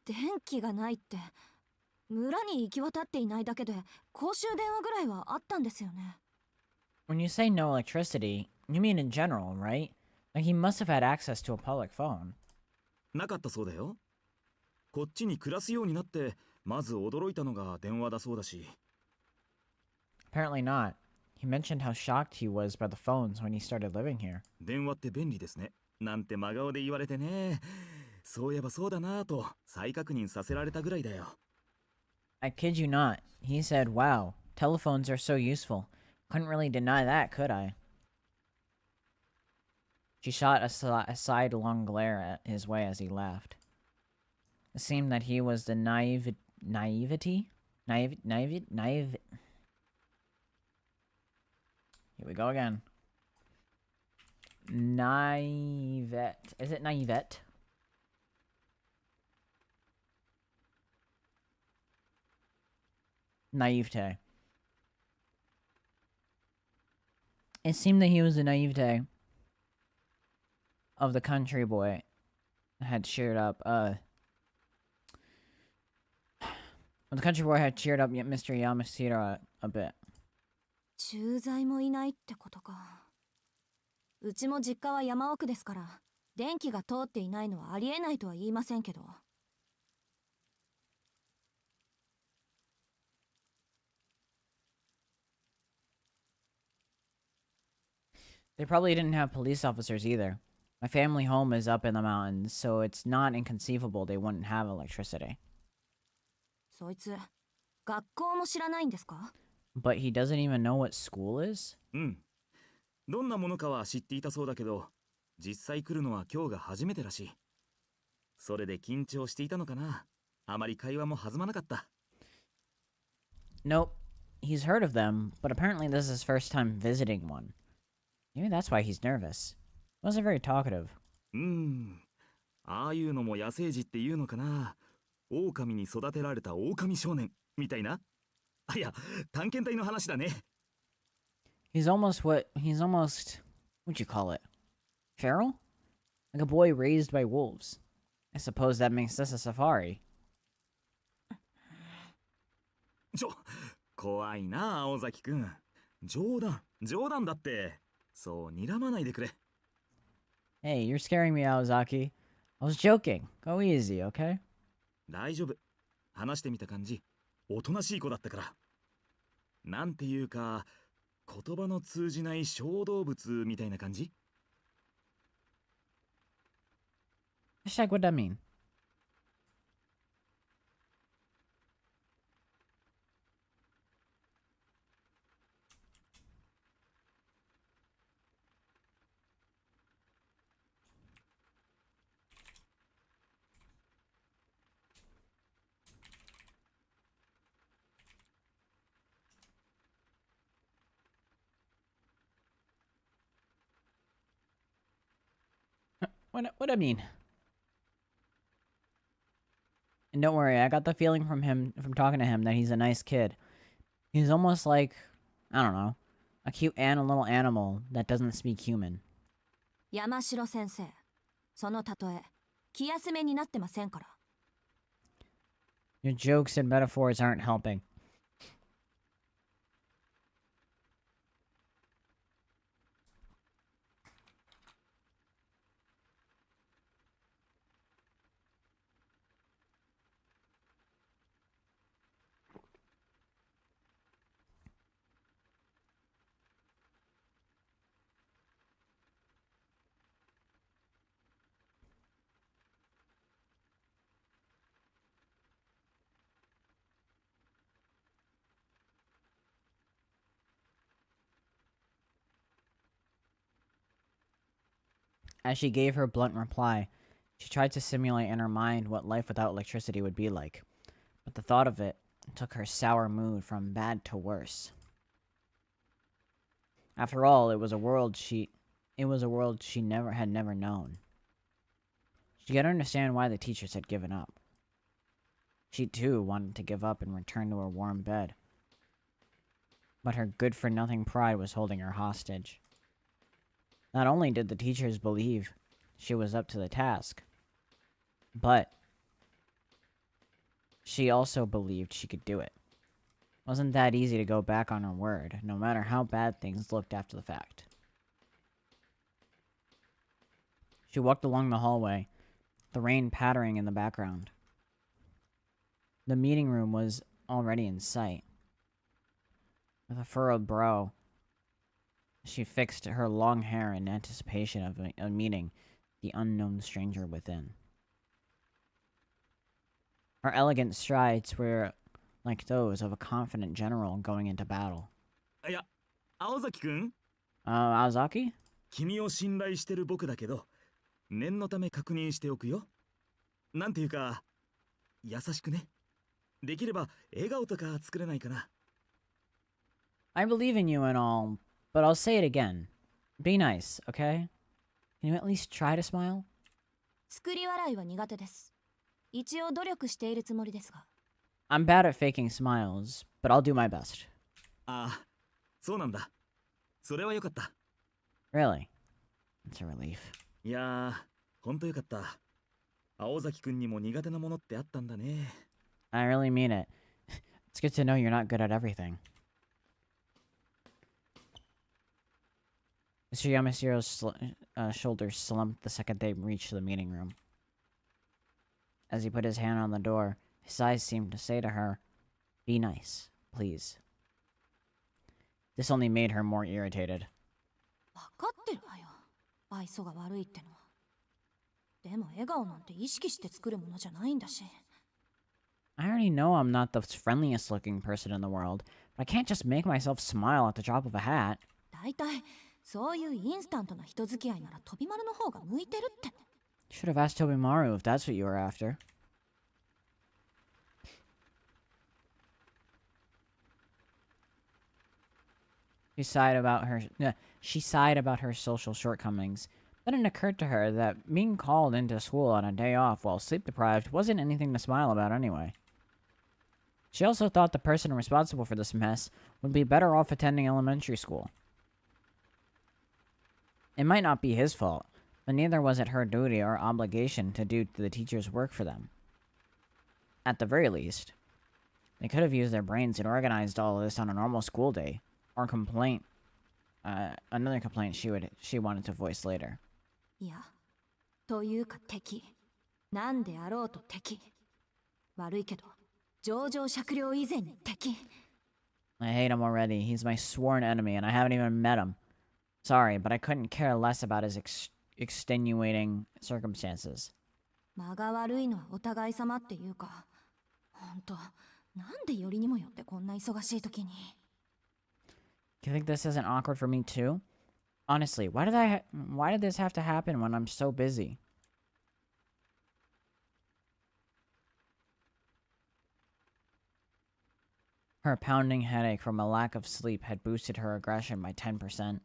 電気がないって、村に行き渡っていないだけで公衆電話ぐらいはあったんですよね。When you say no electricity, you mean in general, right? Like he must have had access to a public phone. なかったそうだよ。こっちに暮らすようになってまず驚いたのが電話だそうだし。Apparently not. He mentioned how shocked he was by the phones when he started living here. 電話って便利ですね。なんて真顔で言われてね。そういえばそうだなぁと再確認させられたぐらいだよ。I kid you not. He said, wow, telephones are so useful. Couldn't really deny that, could I? She shot a sidelong glare at his way as he laughed. It seemed that he was the naivety? Naive. Here we go again. Naivete. Is it naivete? Naivete. It seemed that he was the naivete of the country boy had cheered up, the country boy had cheered up Mr. Yamashita a bit. 駐在もいないってことか。うちも実家は山奥ですから、電気が通っていないのはありえないとは言いませんけど。They probably didn't have police officers either. My family home is up in the mountains, so it's not inconceivable they wouldn't have electricity. そいつ、学校も知らないんですか？ But he doesn't even know what school is? うん。どんなものかは知っていたそうだけど、実際来るのは今日が初めてらしい。それで緊張していたのかな。あまり会話も弾まなかった。Nope. He's heard of them, but apparently this is his first time visiting one. Maybe that's why he's nervous. He wasn't very talkative. ああいうのも野生児っていうのかな。狼に育てられた狼少年みたいな。あ、いや、探検隊の話だね。He's almost, what'd you call it? Feral? Like a boy raised by wolves. I suppose that makes this a safari. 怖いな、青崎くん。冗談だって。そう睨まないでくれ。Hey, you're scaring me, Aozaki. I was joking. Go easy, okay? 大丈夫。話してみた感じ、おとなしい子だったから。なんていうか、言葉の通じない小動物みたいな感じ？ Hashtag what that mean? What I mean? And don't worry, I got the feeling from talking to him that he's a nice kid. He's almost like, I don't know, a cute little animal that doesn't speak human. 山城先生、その例え、気休めになってませんから。Your jokes and metaphors aren't helping. As she gave her blunt reply, she tried to simulate in her mind what life without electricity would be like. But the thought of it took her sour mood from bad to worse. After all, it was a world she had never known. She could understand why the teachers had given up. She too wanted to give up and return to her warm bed. But her good-for-nothing pride was holding her hostage. Not only did the teachers believe she was up to the task, but she also believed she could do it. It wasn't that easy to go back on her word, no matter how bad things looked after the fact. She walked along the hallway, the rain pattering in the background. The meeting room was already in sight. With a furrowed brow, she fixed her long hair in anticipation of meeting the unknown stranger within. Her elegant strides were like those of a confident general going into battle. いや、青崎くん、 Aozaki? 君を信頼してる僕だけど、念のため確認しておくよ。なんていうか、優しくね。できれば笑顔とか作れないかな。I believe in you and all, but I'll say it again. Be nice, okay? Can you at least try to smile? 作り笑いは苦手です。一応努力しているつもりですが。I'm bad at faking smiles, but I'll do my best. ああ、そうなんだ。それはよかった。Really? It's a relief. いやー、ほんとよかった。青崎くんにも苦手なものってあったんだね。I really mean it. It's good to know you're not good at everything. Mr. Yamasiro's shoulders slumped the second they reached the meeting room. As he put his hand on the door, his eyes seemed to say to her, "Be nice, please." This only made her more irritated. 分かってるわよ。愛想が悪いってのは。でも笑顔なんて意識して作るものじゃないんだし。I already know I'm not the friendliest looking person in the world, but I can't just make myself smile at the drop of a hat. だいたいそういうインスタントな人付き合いなら飛び丸の方が向いてるって。Should have asked Tobimaru if that's what you were after. She sighed about her social shortcomings. Then it occurred to her that being called into school on a day off while sleep deprived wasn't anything to smile about anyway. She also thought the person responsible for this mess would be better off attending elementary school. It might not be his fault, but neither was it her duty or obligation to do the teacher's work for them. At the very least, they could have used their brains and organized all of this on a normal school day, or another complaint she wanted to voice later. いや、というか敵。なんであろうと敵。悪いけど、情状酌量以前に敵。I hate him already. He's my sworn enemy, and I haven't even met him. Sorry, but I couldn't care less about his extenuating circumstances. 間が悪いのはお互い様っていうか、ほんと、なんでよりにもよってこんな忙しい時に。Do you think this isn't awkward for me too? Honestly, why did this have to happen when I'm so busy? Her pounding headache from a lack of sleep had boosted her aggression by 10%.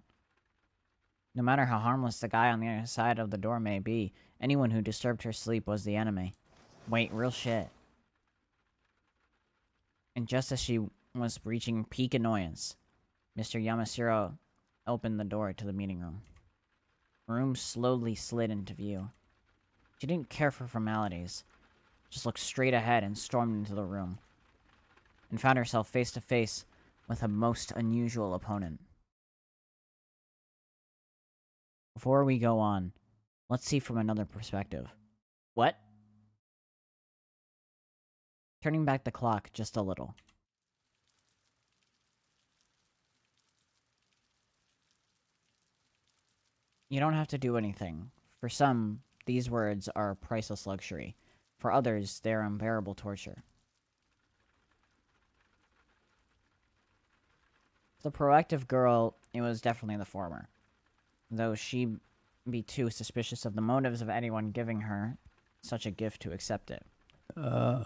No matter how harmless the guy on the other side of the door may be, anyone who disturbed her sleep was the enemy. Wait, real shit. And just as she was reaching peak annoyance, Mr. Yamasiro opened the door to the meeting room. The room slowly slid into view. She didn't care for formalities, just looked straight ahead and stormed into the room, and found herself face to face with a most unusual opponent. Before we go on, let's see from another perspective. What? Turning back the clock just a little. You don't have to do anything. For some, these words are a priceless luxury. For others, they are unbearable torture. The proactive girl, it was definitely the former. Though she'd be too suspicious of the motives of anyone giving her such a gift to accept it. Oh,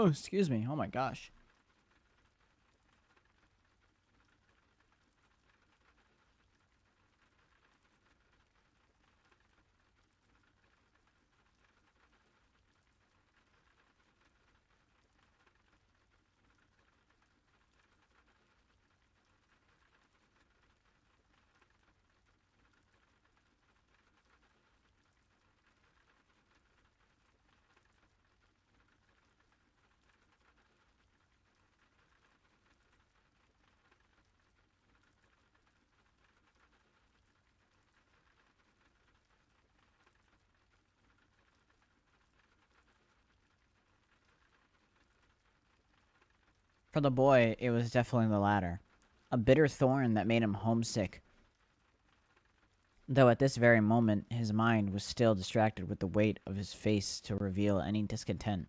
excuse me. Oh my gosh. For the boy, it was definitely the latter. a bitter thorn that made him homesick. Though at this very moment, his mind was still distracted with the weight of his face to reveal any discontent.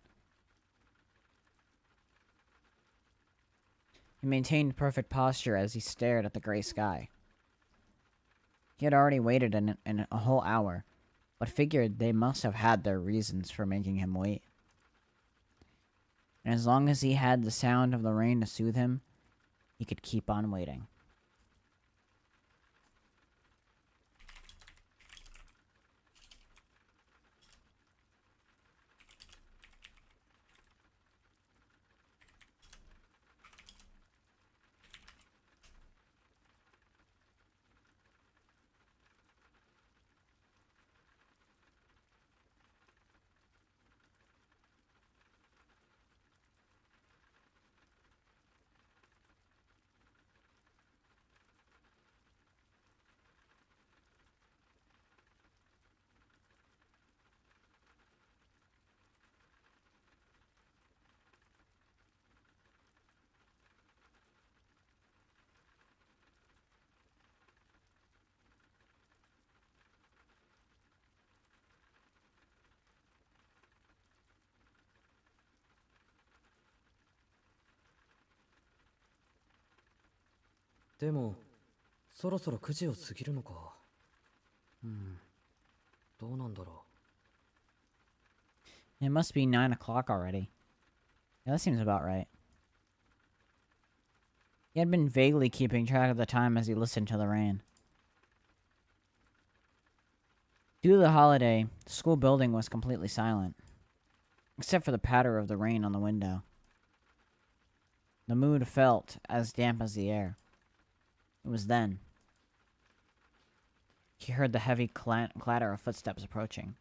He maintained perfect posture as he stared at the gray sky. He had already waited in a whole hour, but figured they must have had their reasons for making him wait. And as long as he had the sound of the rain to soothe him, he could keep on waiting. It must be 9 o'clock already. Yeah, that seems about right. He had been vaguely keeping track of the time as he listened to the rain. Due to the holiday, the school building was completely silent, except for the patter of the rain on the window. The mood felt as damp as the air. It was then he heard the heavy clatter of footsteps approaching.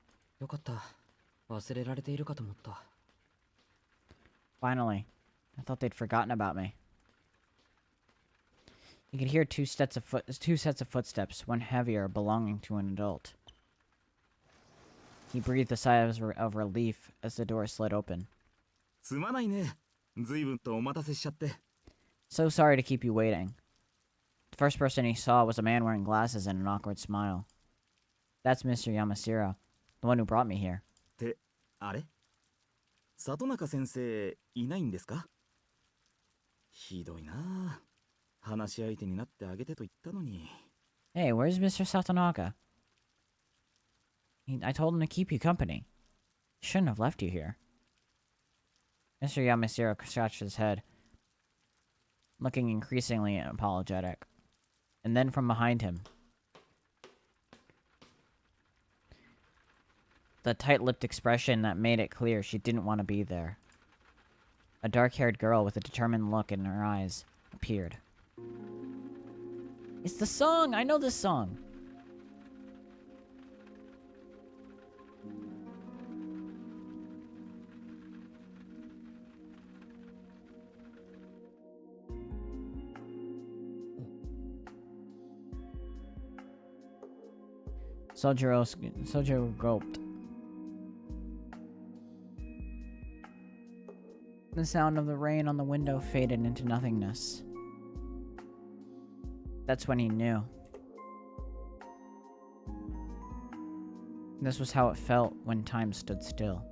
Finally, I thought they'd forgotten about me. He could hear two sets of footsteps, one heavier, belonging to an adult. He breathed a sigh of relief as the door slid open. So sorry to keep you waiting. The first person he saw was a man wearing glasses and an awkward smile. That's Mr. Yamashiro, the one who brought me here. あれ里中先生いないんですかひどいな話し相手になってあげてと言ったのに Hey, where's Mr. Satonaka? I told him to keep you company. Shouldn't have left you here. Mr. Yamashiro scratched his head, looking increasingly apologetic. And then from behind him, the tight-lipped expression that made it clear she didn't want to be there. A dark-haired girl with a determined look in her eyes appeared. It's the song! I know this song! Sojiro gulped. The sound of the rain on the window faded into nothingness. That's when he knew. This was how it felt when time stood still.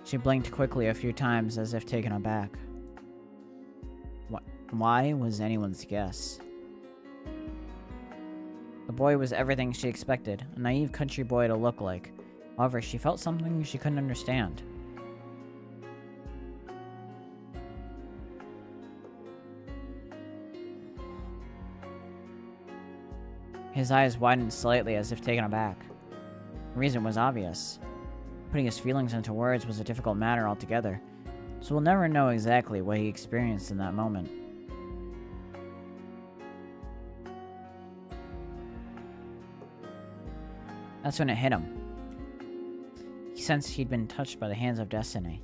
She blinked quickly a few times as if taken aback. Why was anyone's guess? The boy was everything she expected, a naive country boy to look like. However, she felt something she couldn't understand. His eyes widened slightly as if taken aback. The reason was obvious. Putting his feelings into words was a difficult matter altogether, so we'll never know exactly what he experienced in that moment. That's when it hit him. He sensed he'd been touched by the hands of destiny.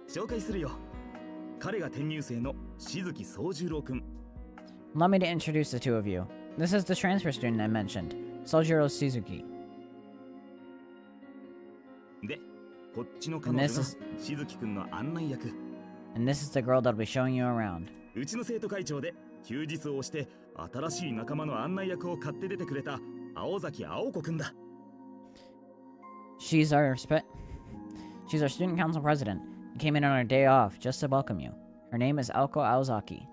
紹介するよ彼が転入生のしずき宗十郎くん。 Allow me to introduce the two of you. This is the transfer student I mentioned, Sojiro Suzuki. で、こっちの彼女が And this しずきくんの案内役。 And this is the girl that'll be showing you around. うちの生徒会長で休日を押して新しい仲間の案内役を買って出てくれた青崎青子くんだ。 She's our student council president. Came in on her day off just to welcome you. Her name is Aoko Aozaki.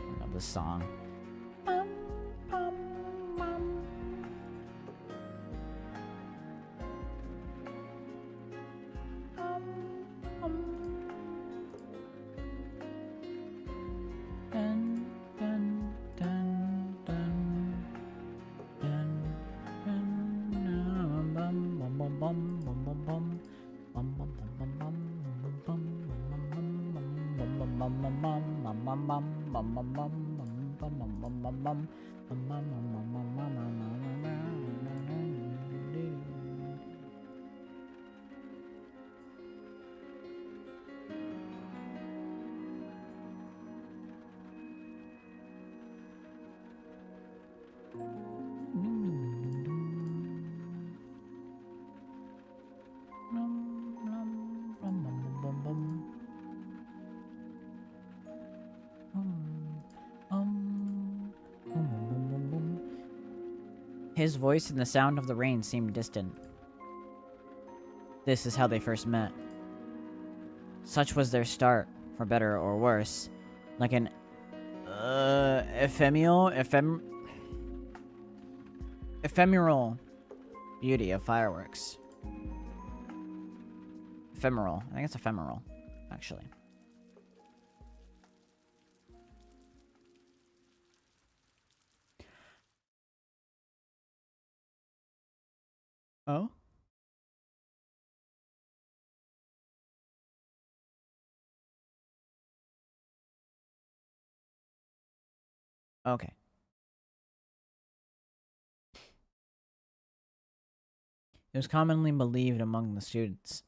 I love this song. His voice and the sound of the rain seemed distant. This is how they first met. Such was their start, for better or worse, like an ephemeral beauty of fireworks. Ephemeral. I think it's ephemeral, actually. Oh? Okay. It was commonly believed among the students.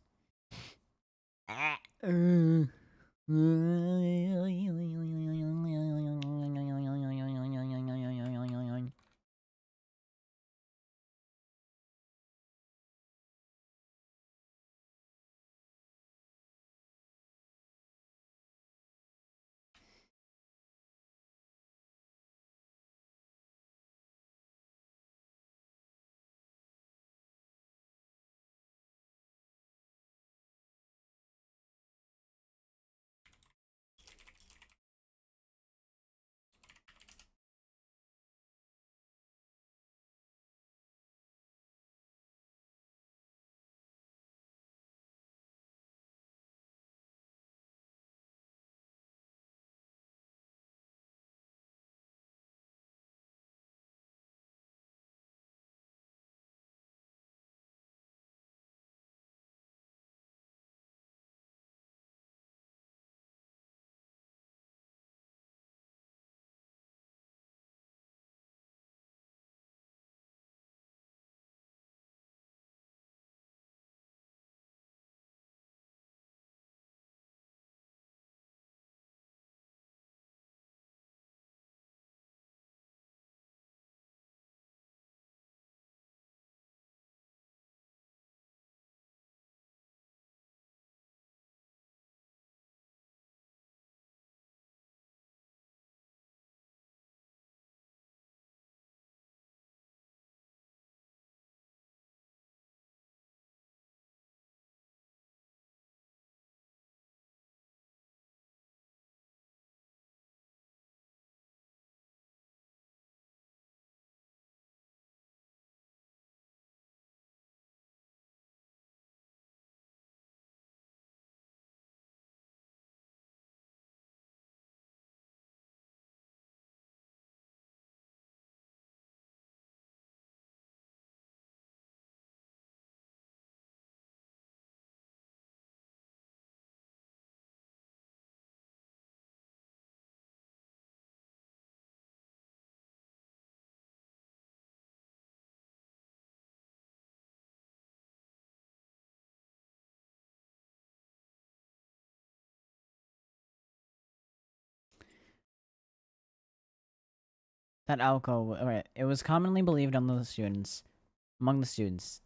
that it was commonly believed among the students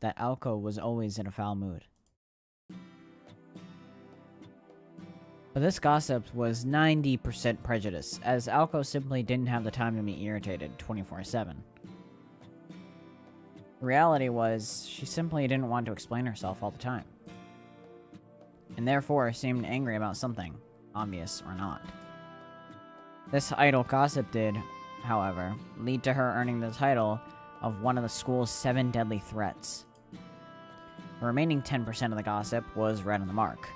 that Alco was always in a foul mood. But this gossip was 90% prejudice, as Alco simply didn't have the time to be irritated 24/7. The reality was, she simply didn't want to explain herself all the time, and therefore seemed angry about something, obvious or not. This idle gossip did, however, lead to her earning the title of one of the school's 7 deadly threats. The remaining 10% of the gossip was right on the mark.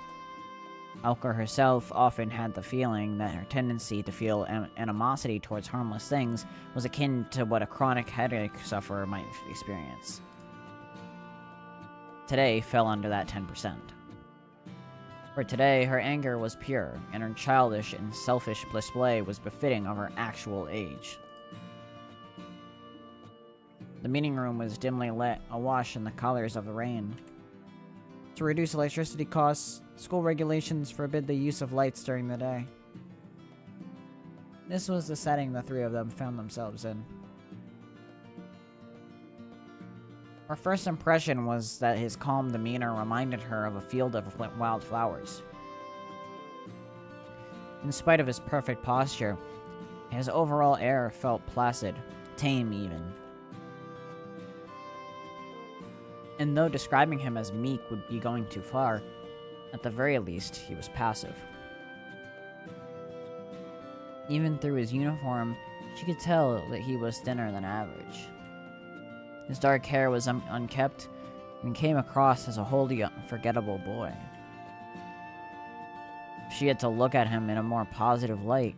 Alka herself often had the feeling that her tendency to feel animosity towards harmless things was akin to what a chronic headache sufferer might experience. Today fell under that 10%. For today, her anger was pure, and her childish and selfish display was befitting of her actual age. The meeting room was dimly lit, awash in the colors of the rain. To reduce electricity costs, school regulations forbid the use of lights during the day. This was the setting the three of them found themselves in. Her first impression was that his calm demeanor reminded her of a field of wild flowers. In spite of his perfect posture, his overall air felt placid, tame even. And though describing him as meek would be going too far, at the very least, he was passive. Even through his uniform, she could tell that he was thinner than average. His dark hair was unkempt and came across as a wholly unforgettable boy. If she had to look at him in a more positive light,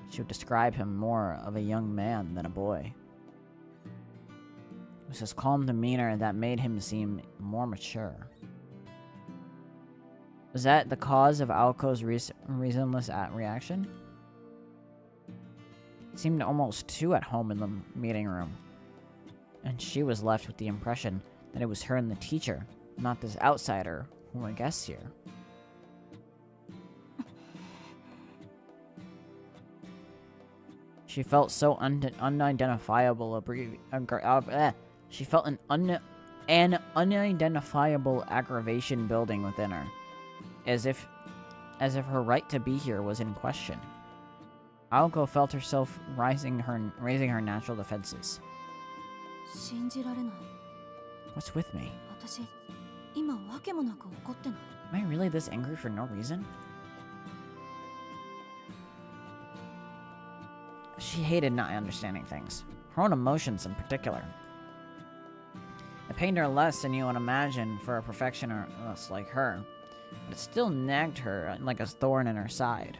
she would describe him more of a young man than a boy. It was his calm demeanor that made him seem more mature. Was that the cause of Alco's reasonless reaction? He seemed almost too at home in the meeting room, and she was left with the impression that it was her and the teacher, not this outsider, who were guests here. She felt so unidentifiable. She felt an unidentifiable aggravation building within her, as if her right to be here was in question. Alco felt herself raising her natural defenses. 信じられない。 What's with me? 私、今わけもなく怒ってない。 Am I really this angry for no reason? She hated not understanding things, her own emotions in particular. It pained her less than you would imagine for a perfectionist like her, but it still nagged her like a thorn in her side.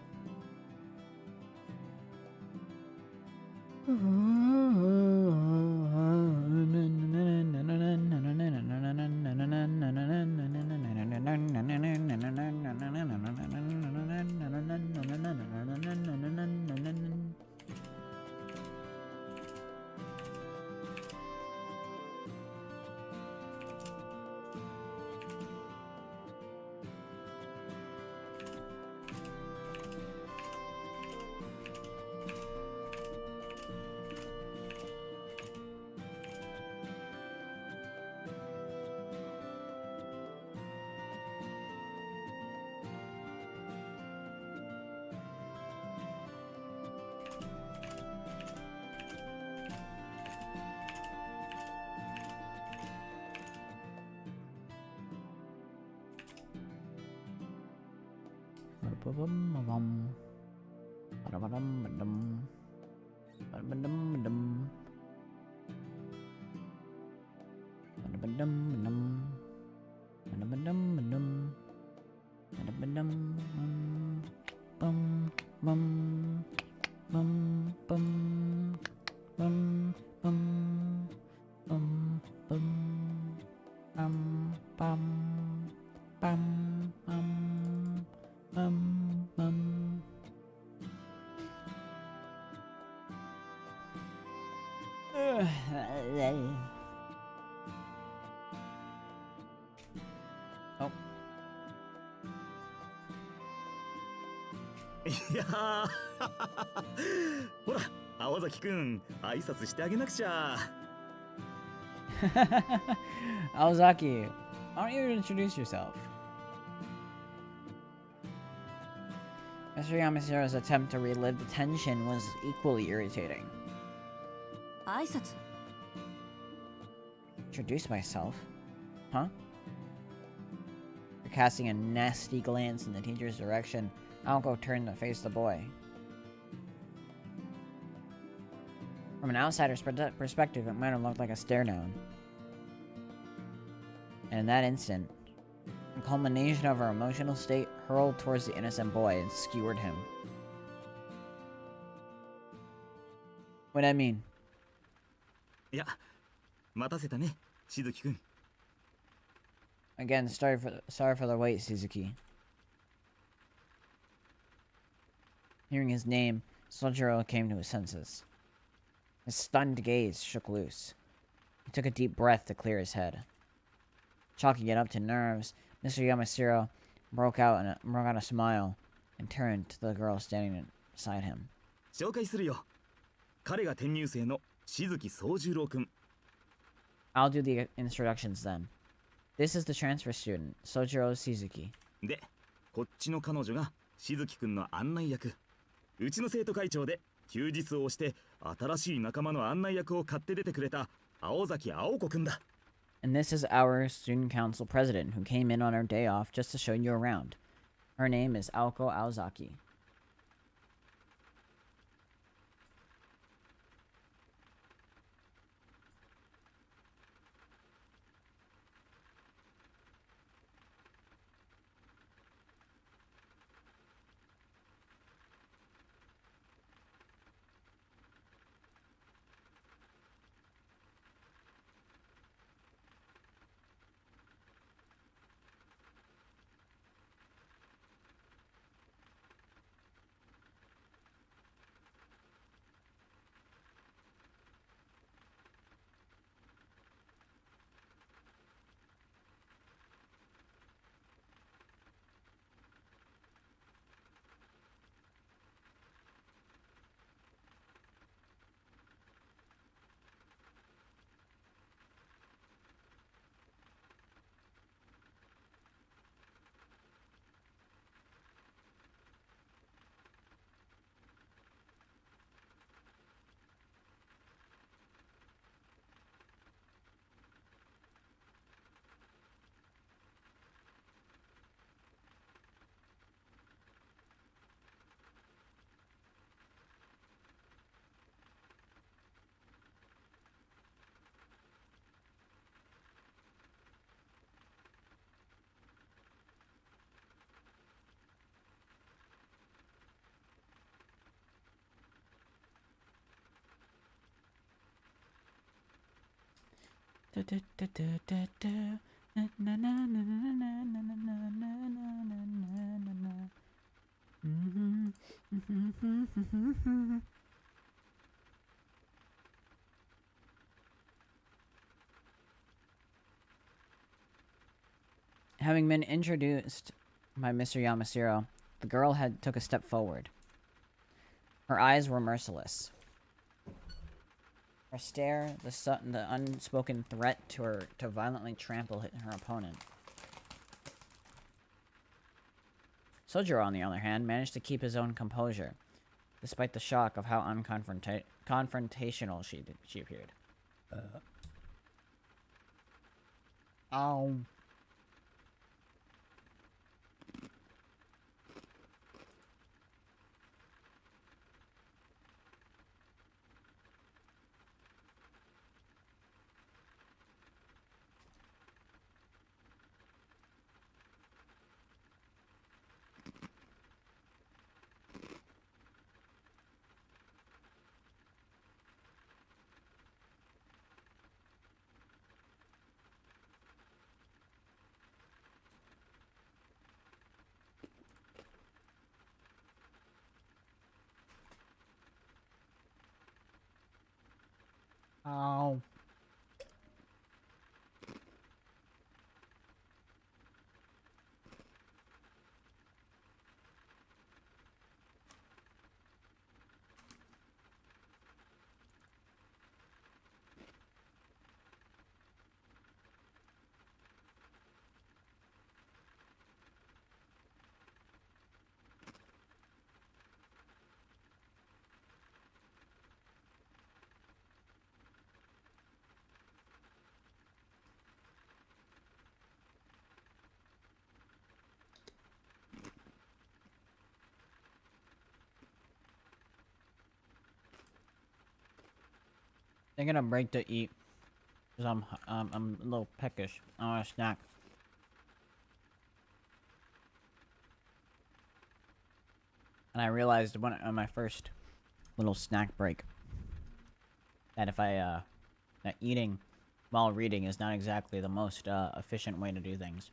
Oh. いやーほら青崎くん、挨拶してあげなくちゃ。Aozaki, why don't you introduce yourself? Mr. Yamashira's attempt to relive the tension was equally irritating. 挨拶 Introduce myself? Huh? After casting a nasty glance in the teacher's direction, Aoko turned to face the boy. From an outsider's perspective, it might have looked like a stare down. And in that instant, the culmination of her emotional state hurled towards the innocent boy and skewered him. What'd I mean? いや、待たせたね、しずきくん。 Again, sorry for the wait, Suzuki. Hearing his name, Sojiro came to his senses. His stunned gaze shook loose. He took a deep breath to clear his head. Chalking it up to nerves, Mr. Yamashiro broke out a smile and turned to the girl standing beside him. 紹介するよ。彼が転入生のしずき宗十郎くん。 I'll do the introductions then. This is the transfer student, Sojiro Suzuki. で、こっちの彼女がしずきくんの案内役。うちの生徒会長で休日を押して新しい仲間の案内役を買って出てくれた青崎青子くんだ。 And this is our student council president who came in on our day off just to show you around. Her name is Aoko Aozaki. Having been introduced by Mr. Yamashiro, the girl took a step forward. Her eyes were merciless. Her stare, the unspoken threat to violently trample her opponent. Sojiro, on the other hand, managed to keep his own composure, despite the shock of how confrontational she appeared. Ow. Ow. Taking a break to eat. Because I'm a little peckish. I want a snack. And I realized on my first little snack break that if I, that eating while reading is not exactly the most, efficient way to do things.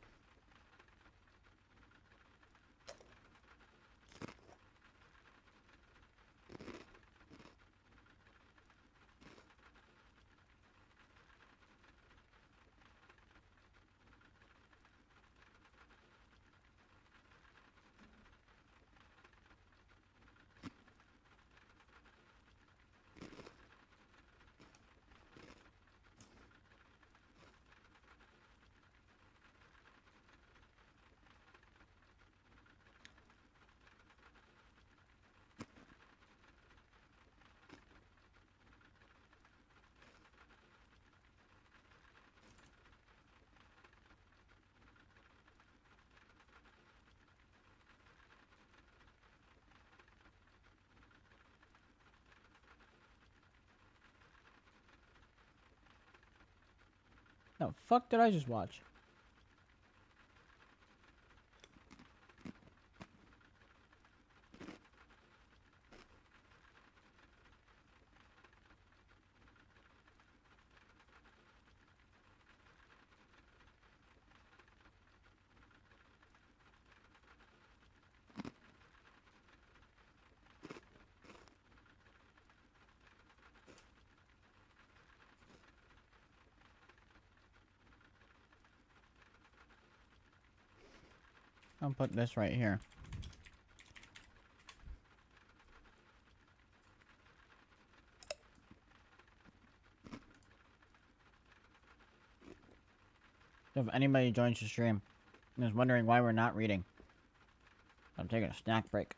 The fuck did I just watch? I'll put this right here. If anybody joins the stream and is wondering why we're not reading, I'm taking a snack break.